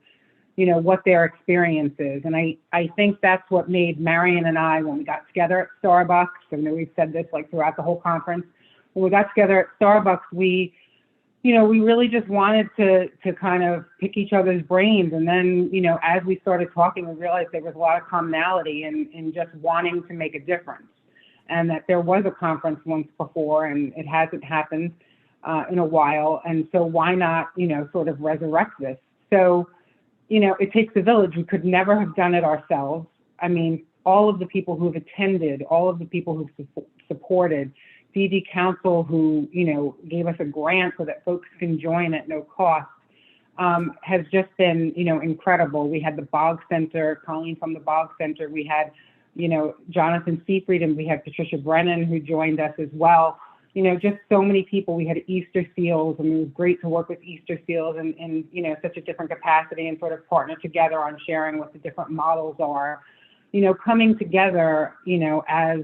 what their experience is. And I think that's what made Marion and I, when we got together at Starbucks, I know we've said this like throughout the whole conference, when we got together at Starbucks, we really just wanted to kind of pick each other's brains. And then, as we started talking, we realized there was a lot of commonality in just wanting to make a difference. And that there was a conference once before, and it hasn't happened in a while. And so why not, sort of resurrect this? So, it takes a village. We could never have done it ourselves. I mean, all of the people who've attended, all of the people who've supported, DD Council who, gave us a grant so that folks can join at no cost, has just been, incredible. We had the Bog Center, Colleen from the Bog Center. We had, Jonathan Seafried, and we had Patricia Brennan who joined us as well. Just so many people. We had Easter Seals, and it was great to work with Easter Seals in such a different capacity and sort of partner together on sharing what the different models are, coming together, as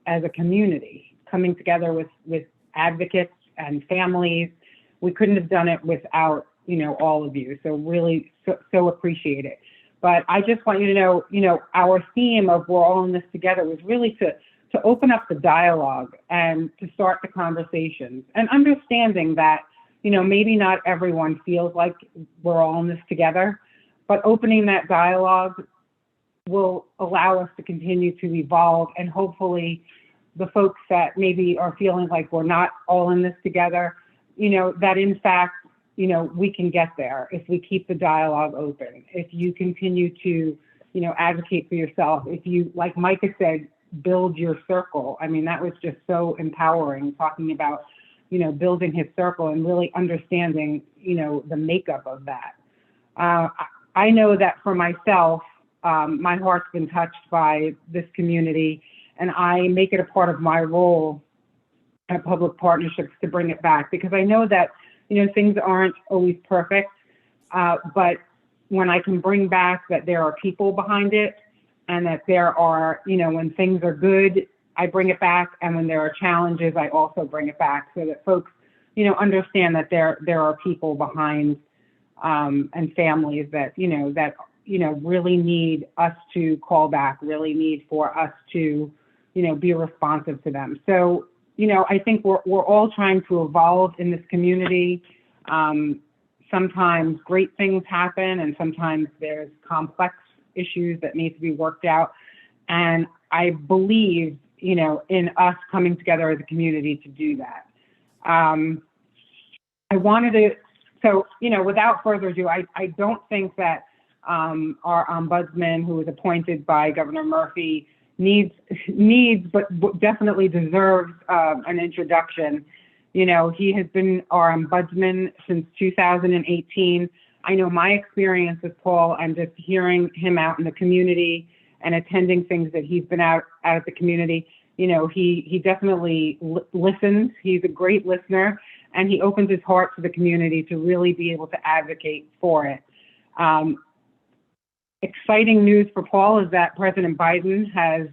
a community, coming together with advocates and families. We couldn't have done it without, all of you. So really so appreciate it. But I just want you to know, our theme of we're all in this together was really to open up the dialogue and to start the conversations, and understanding that, maybe not everyone feels like we're all in this together, but opening that dialogue will allow us to continue to evolve, and hopefully the folks that maybe are feeling like we're not all in this together, that in fact, we can get there if we keep the dialogue open, if you continue to, advocate for yourself, if you, like Micah said, build your circle. I mean, that was just so empowering, talking about, building his circle and really understanding, the makeup of that. I know that for myself, my heart's been touched by this community, and I make it a part of my role at Public Partnerships to bring it back, because I know that, things aren't always perfect, but when I can bring back that there are people behind it, and that there are, when things are good, I bring it back, and when there are challenges, I also bring it back, so that folks, understand that there are people behind, and families that, really need us to call back, really need for us to, be responsive to them. So, I think we're all trying to evolve in this community. Sometimes great things happen, and sometimes there's complex issues that need to be worked out. And I believe, in us coming together as a community to do that. I wanted to, so, without further ado, I don't think that our ombudsman, who was appointed by Governor Murphy, needs, but definitely deserves an introduction. He has been our ombudsman since 2018. I know my experience with Paul, and just hearing him out in the community and attending things that he's been out at the community, he definitely listens. He's a great listener, and he opens his heart to the community to really be able to advocate for it. Exciting news for Paul is that President Biden has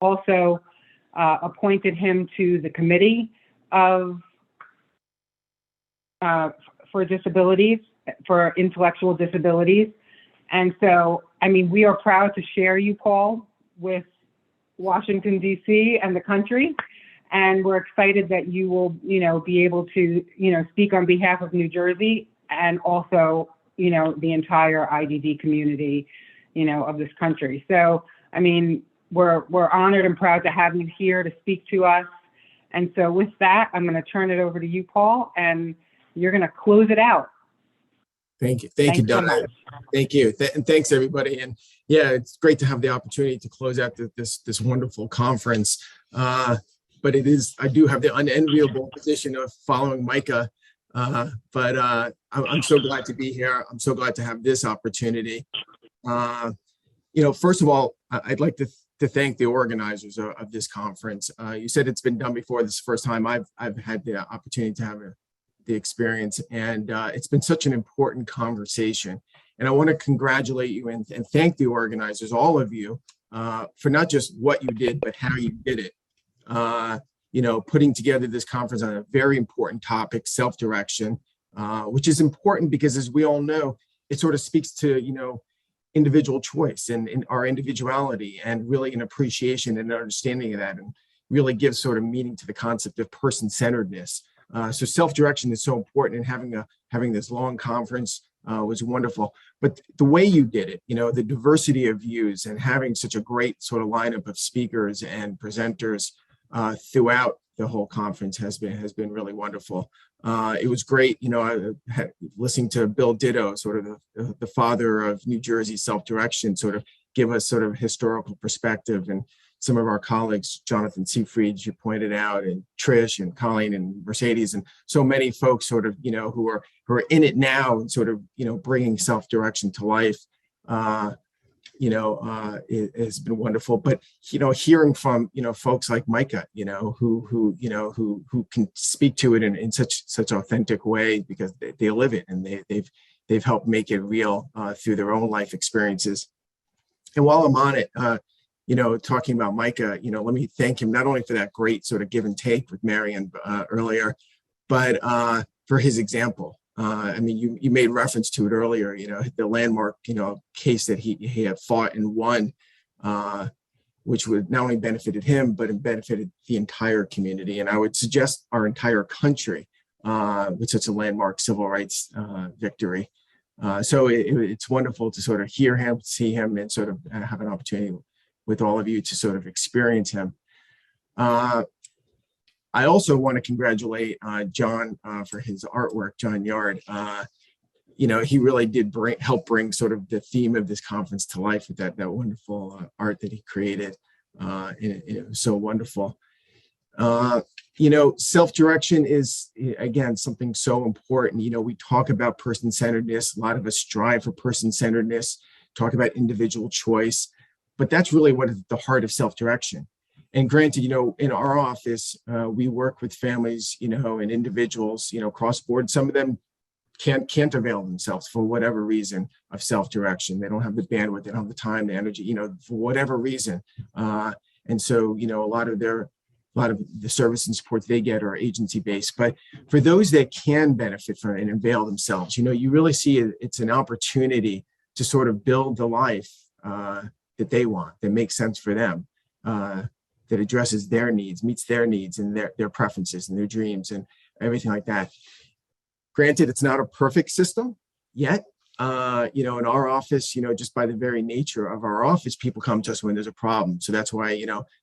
also appointed him to the committee of for disabilities, for intellectual disabilities. And so, I mean, we are proud to share you, Paul, with Washington, D.C. and the country. And we're excited that you will, be able to, speak on behalf of New Jersey, and also, the entire IDD community, of this country. So, I mean, we're honored and proud to have you here to speak to us. And so with that, I'm going to turn it over to you, Paul, and you're going to close it out. Thank you. Thank you, Thanks so Donna. much. Thank you. And thanks, everybody. And yeah, it's great to have the opportunity to close out this wonderful conference. But I do have the unenviable position of following Micah. But I'm so glad to be here. I'm so glad to have this opportunity. First of all, I'd like to thank the organizers of this conference. You said it's been done before. This is the first time I've had the opportunity to have the experience, and it's been such an important conversation. And I want to congratulate you and thank the organizers, all of you, for not just what you did, but how you did it. Putting together this conference on a very important topic, self-direction, which is important because, as we all know, it sort of speaks to, individual choice and our individuality, and really an appreciation and understanding of that, and really gives sort of meaning to the concept of person-centeredness. So self-direction is so important, and having this long conference was wonderful. But the way you did it, the diversity of views, and having such a great sort of lineup of speakers and presenters throughout the whole conference has been really wonderful. It was great, listening to Bill Ditto, sort of the father of New Jersey self-direction, sort of give us sort of historical perspective, and some of our colleagues, Jonathan Seyfried, you pointed out, and Trish and Colleen and Mercedes, and so many folks sort of, who are in it now, and sort of, bringing self-direction to life. It has been wonderful. But hearing from folks like Micah, who can speak to it in such authentic way, because they live it, and they've helped make it real through their own life experiences. And while I'm on it, talking about Micah, let me thank him not only for that great sort of give and take with Marion earlier, but for his example. You made reference to it earlier, the landmark, case that he had fought and won, which would not only benefited him, but it benefited the entire community. And I would suggest our entire country with such a landmark civil rights victory. So it's wonderful to sort of hear him, see him, and sort of have an opportunity with all of you to sort of experience him. I also want to congratulate John for his artwork, John Yard. He really did help bring sort of the theme of this conference to life with that wonderful art that he created. And it was so wonderful. Self-direction is, again, something so important. We talk about person-centeredness. A lot of us strive for person-centeredness, talk about individual choice, but that's really what is at the heart of self-direction. And granted, in our office, we work with families, and individuals, cross board. Some of them can't avail themselves for whatever reason of self-direction. They don't have the bandwidth, they don't have the time, the energy, for whatever reason. And so, a lot of the service and support they get are agency-based. But for those that can benefit from it and avail themselves, you really see it's an opportunity to sort of build the life that they want, that makes sense for them. That addresses their needs, meets their needs and their preferences and their dreams and everything like that. Granted, it's not a perfect system yet. In our office, just by the very nature of our office, people come to us when there's a problem. So that's why,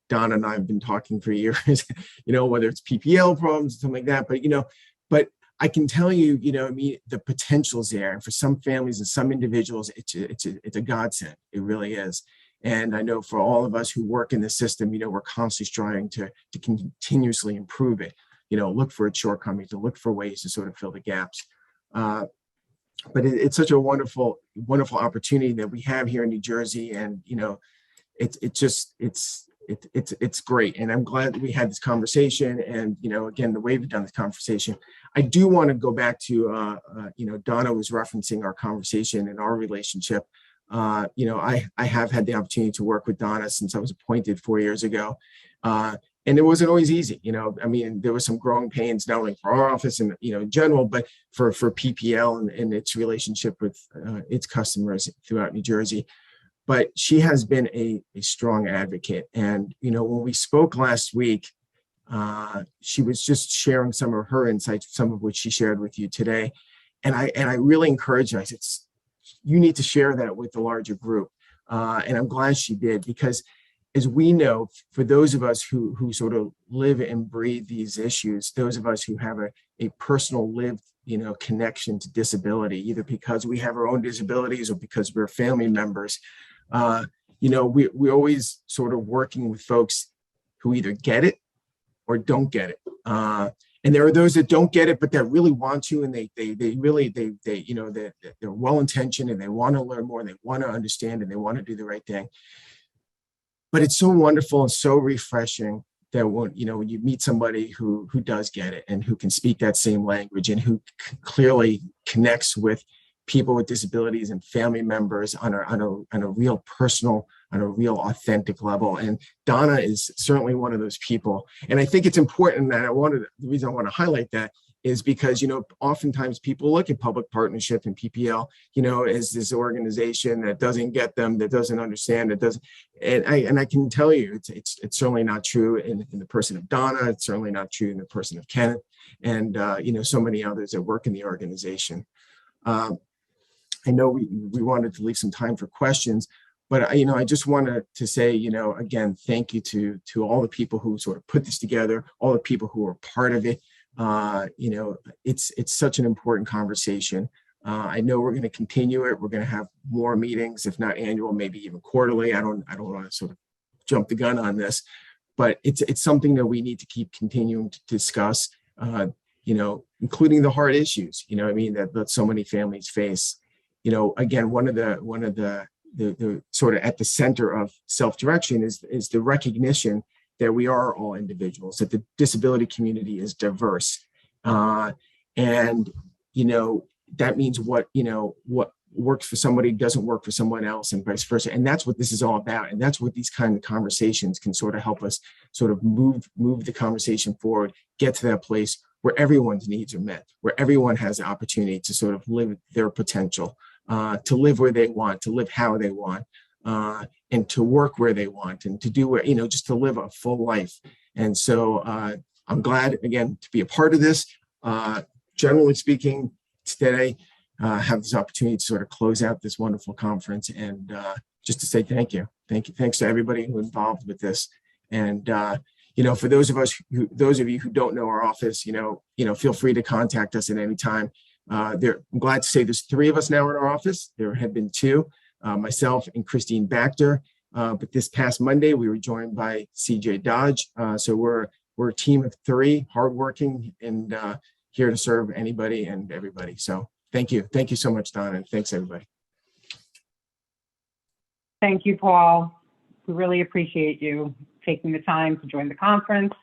Donna and I have been talking for years, whether it's PPL problems, something like that. But I can tell you, the potential's there. And for some families and some individuals, it's a godsend. It really is. And I know for all of us who work in the system, we're constantly striving to continuously improve it, look for its shortcomings, to look for ways to sort of fill the gaps. But it's such a wonderful, wonderful opportunity that we have here in New Jersey. And, it's great. And I'm glad that we had this conversation. And, again, the way we've done this conversation, I do want to go back to, Donna was referencing our conversation and our relationship. I have had the opportunity to work with Donna since I was appointed 4 years ago. And it wasn't always easy. There was some growing pains, not only for our office and, in general, but for PPL and its relationship with its customers throughout New Jersey. But she has been a strong advocate. And, when we spoke last week, she was just sharing some of her insights, some of which she shared with you today. And I really encouraged her. I said, you need to share that with the larger group. And I'm glad she did, because as we know, for those of us who sort of live and breathe these issues, those of us who have a personal lived, connection to disability, either because we have our own disabilities or because we're family members, we always sort of working with folks who either get it or don't get it. And there are those that don't get it, but that really want to, and they're well-intentioned and they want to learn more, and they want to understand, and they want to do the right thing. But it's so wonderful and so refreshing that when you meet somebody who does get it and who can speak that same language and who clearly connects with people with disabilities and family members on a real personal, on a real authentic level. And Donna is certainly one of those people. And I think it's important that the reason I want to highlight that is because, oftentimes people look at public partnership and PPL, as this organization that doesn't get them, that doesn't understand, and I can tell you, it's certainly not true in the person of Donna. It's certainly not true in the person of Kenneth, and so many others that work in the organization. I know we wanted to leave some time for questions, but I just wanted to say, again, thank you to all the people who sort of put this together, all the people who are part of it. It's such an important conversation. I know we're going to continue it. We're going to have more meetings, if not annual, maybe even quarterly. I don't want to sort of jump the gun on this, but it's something that we need to keep continuing to discuss, including the hard issues, that so many families face. Again, one of the sort of at the center of self-direction is the recognition that we are all individuals, that the disability community is diverse. And that means what works for somebody doesn't work for someone else, and vice versa. And that's what this is all about. And that's what these kind of conversations can sort of help us sort of move the conversation forward, get to that place where everyone's needs are met, where everyone has the opportunity to sort of live their potential, to live where they want, to live how they want, and to work where they want, and to do where, just to live a full life. And so I'm glad, again, to be a part of this. Generally speaking, today, have this opportunity to sort of close out this wonderful conference, and just to say thank you. Thanks to everybody who involved with this. And, for those of you who don't know our office, feel free to contact us at any time. I'm glad to say there's 3 of us now in our office. There had been 2, myself and Christine Bachter. But this past Monday, we were joined by CJ Dodge. So we're a team of 3, hardworking, and here to serve anybody and everybody. So thank you. Thank you so much, Donna, and thanks, everybody. Thank you, Paul. We really appreciate you taking the time to join the conference,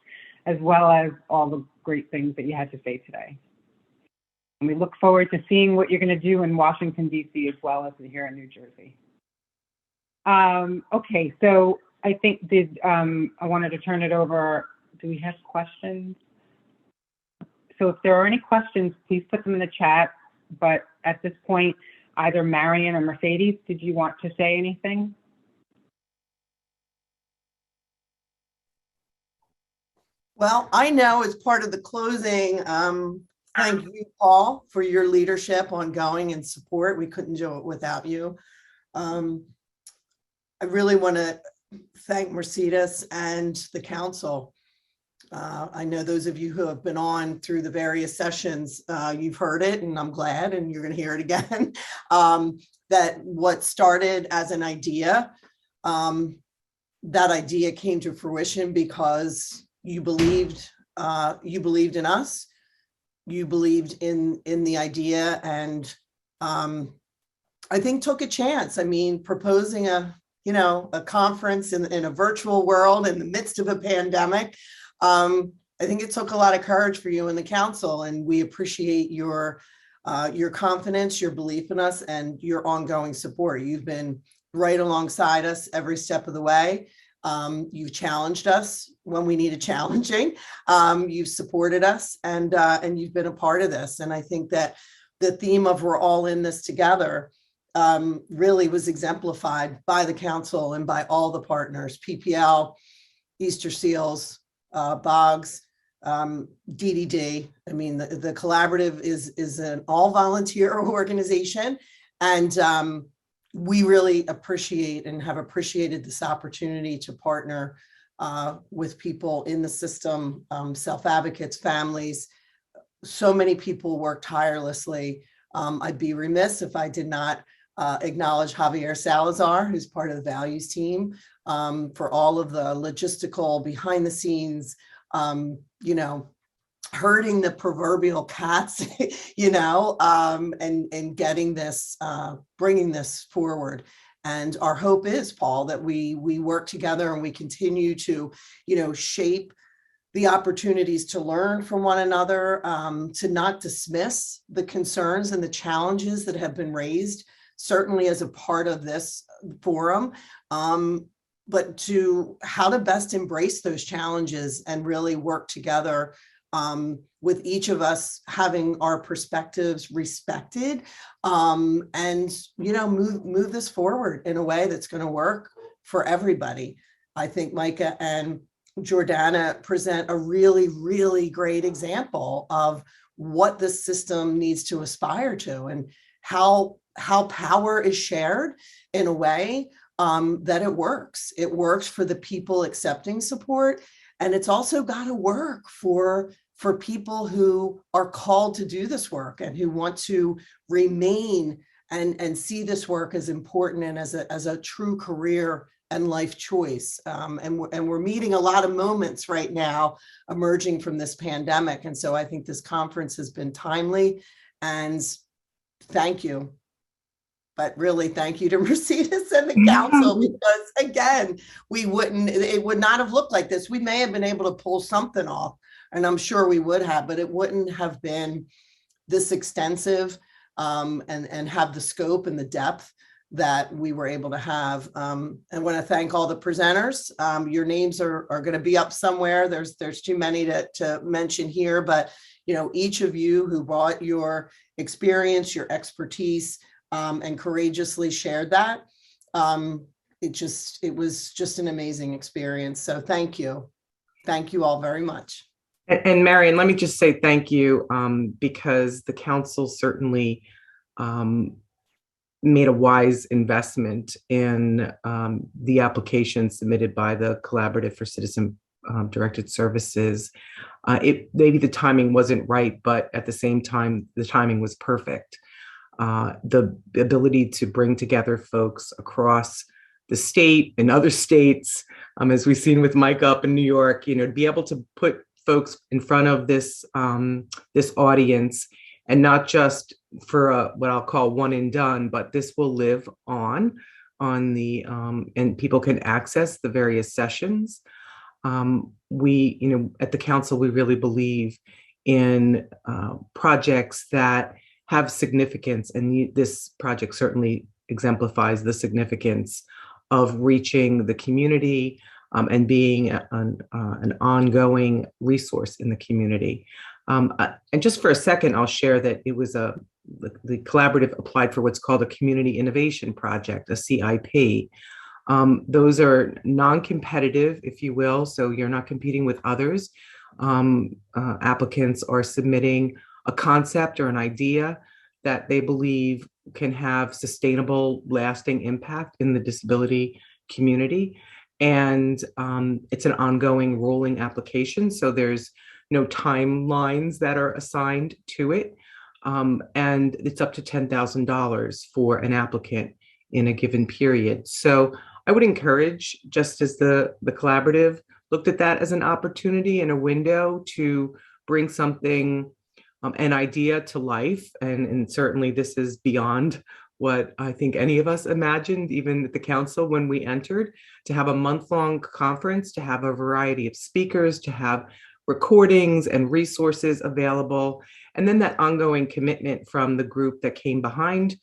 as well as all the great things that you had to say today. And we look forward to seeing what you're going to do in Washington, D.C., as well as here in New Jersey. Okay, so I think I wanted to turn it over. Do we have questions? So if there are any questions, please put them in the chat. But at this point, either Marion or Mercedes, did you want to say anything? Well, I know as part of the closing, thank you, Paul, for your leadership, ongoing, and support. We couldn't do it without you. I really want to thank Mercedes and the council. I know those of you who have been on through the various sessions, you've heard it, and I'm glad, and you're going to hear it again, that what started as an idea, that idea came to fruition because you believed in us, you believed in the idea, and I think took a chance. I mean, proposing a conference in a virtual world in the midst of a pandemic. I think it took a lot of courage for you and the council, and we appreciate your confidence, your belief in us, and your ongoing support. You've been right alongside us every step of the way. You've challenged us when we needed challenging. You've supported us, and you've been a part of this. And I think that the theme of "we're all in this together" really was exemplified by the council and by all the partners: PPL, Easter Seals, Boggs, DDD. I mean, the collaborative is an all volunteer organization, and we really appreciate and have appreciated this opportunity to partner with people in the system, self-advocates, families. So many people work tirelessly. I'd be remiss if I did not acknowledge Javier Salazar, who's part of the values team, for all of the logistical behind the scenes, herding the proverbial cats, and getting this, bringing this forward. And our hope is, Paul, that we work together and we continue to, shape the opportunities to learn from one another, to not dismiss the concerns and the challenges that have been raised, certainly as a part of this forum, but to how to best embrace those challenges and really work together, with each of us having our perspectives respected, and move this forward in a way that's going to work for everybody. I think Micah and Jordana present a really, really great example of what the system needs to aspire to, and how power is shared in a way that it works. It works for the people accepting support, and it's also got to work for people who are called to do this work and who want to remain and see this work as important and as a true career and life choice. And we're meeting a lot of moments right now emerging from this pandemic. And so I think this conference has been timely, and thank you. But really, thank you to Mercedes and the council, because again, it would not have looked like this. We may have been able to pull something off, and I'm sure we would have, but it wouldn't have been this extensive, and have the scope and the depth that we were able to have. I want to thank all the presenters. Your names are going to be up somewhere. There's too many to mention here, but each of you who brought your experience, your expertise, and courageously shared that. It was just an amazing experience. So thank you. Thank you all very much. And Marion, let me just say thank you, because the council certainly made a wise investment in the application submitted by the Collaborative for Citizen Directed Services. Maybe the timing wasn't right, but at the same time, the timing was perfect. The ability to bring together folks across the state and other states, as we've seen with Mike up in New York, to be able to put folks in front of this this audience, and not just for what I'll call one and done, but this will live on the and people can access the various sessions. We, at the council, we really believe in projects that have significance, and this project certainly exemplifies the significance of reaching the community, and being an ongoing resource in the community. And just for a second, I'll share that it was the collaborative applied for what's called a Community Innovation Project, a CIP. Those are non-competitive, if you will, so you're not competing with others. Applicants are submitting a concept or an idea that they believe can have sustainable, lasting impact in the disability community. And it's an ongoing rolling application, so there's no timelines that are assigned to it. And it's up to $10,000 for an applicant in a given period. So I would encourage, just as the collaborative looked at that as an opportunity and a window to bring something, an idea to life, and certainly this is beyond what I think any of us imagined, even at the council when we entered, to have a month-long conference, to have a variety of speakers, to have recordings and resources available, and then that ongoing commitment from the group that came behind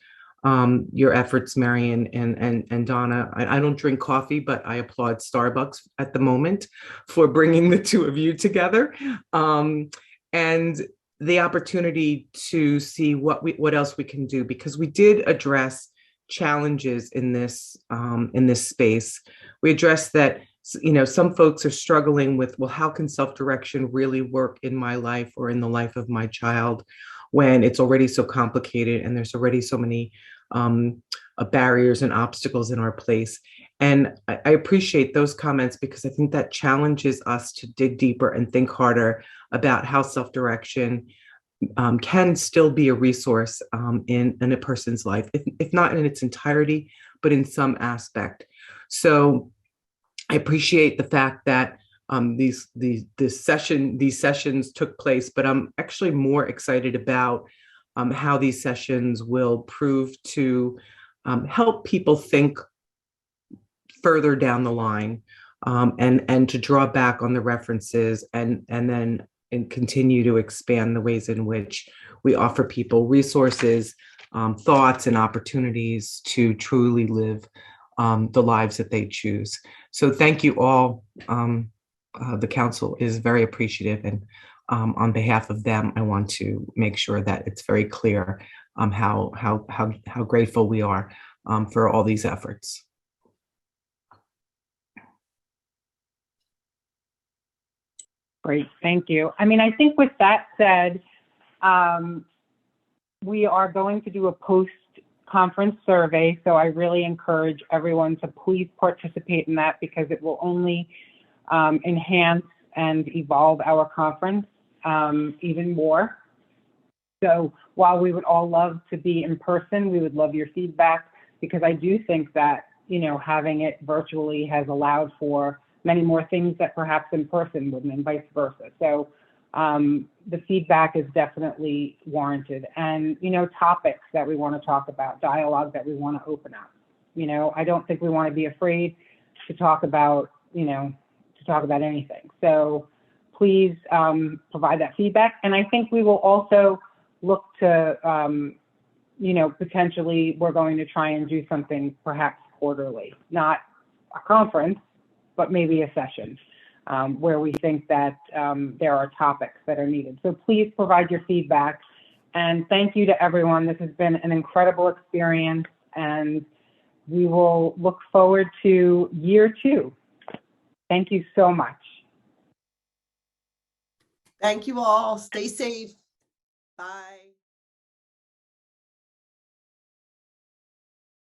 your efforts, Marion and Donna. I don't drink coffee, but I applaud Starbucks at the moment for bringing the two of you together. And the opportunity to see what else we can do, because we did address challenges in this space. We addressed that, some folks are struggling with, well, how can self-direction really work in my life or in the life of my child when it's already so complicated and there's already so many barriers and obstacles in our place. And I appreciate those comments because I think that challenges us to dig deeper and think harder about how self-direction can still be a resource in a person's life, if not in its entirety, but in some aspect. So I appreciate the fact that these sessions took place, but I'm actually more excited about how these sessions will prove to help people think further down the line, and to draw back on the references and then continue to expand the ways in which we offer people resources, thoughts, and opportunities to truly live the lives that they choose. So thank you all. The council is very appreciative, and on behalf of them, I want to make sure that it's very clear how grateful we are for all these efforts. Great, thank you. I mean, I think with that said, we are going to do a post-conference survey, so I really encourage everyone to please participate in that because it will only enhance and evolve our conference even more. So while we would all love to be in person, we would love your feedback because I do think that, you know, having it virtually has allowed for many more things that perhaps in person wouldn't, and vice versa. So the feedback is definitely warranted. And, you know, topics that we want to talk about, dialogue that we want to open up. You know, I don't think we want to be afraid to talk about, you know, to talk about anything. So please provide that feedback. And I think we will also look to, you know, potentially we're going to try and do something perhaps quarterly, not a conference, but maybe a session where we think that there are topics that are needed. So please provide your feedback. And thank you to everyone. This has been an incredible experience, and we will look forward to year 2. Thank you so much. Thank you all. Stay safe. Bye.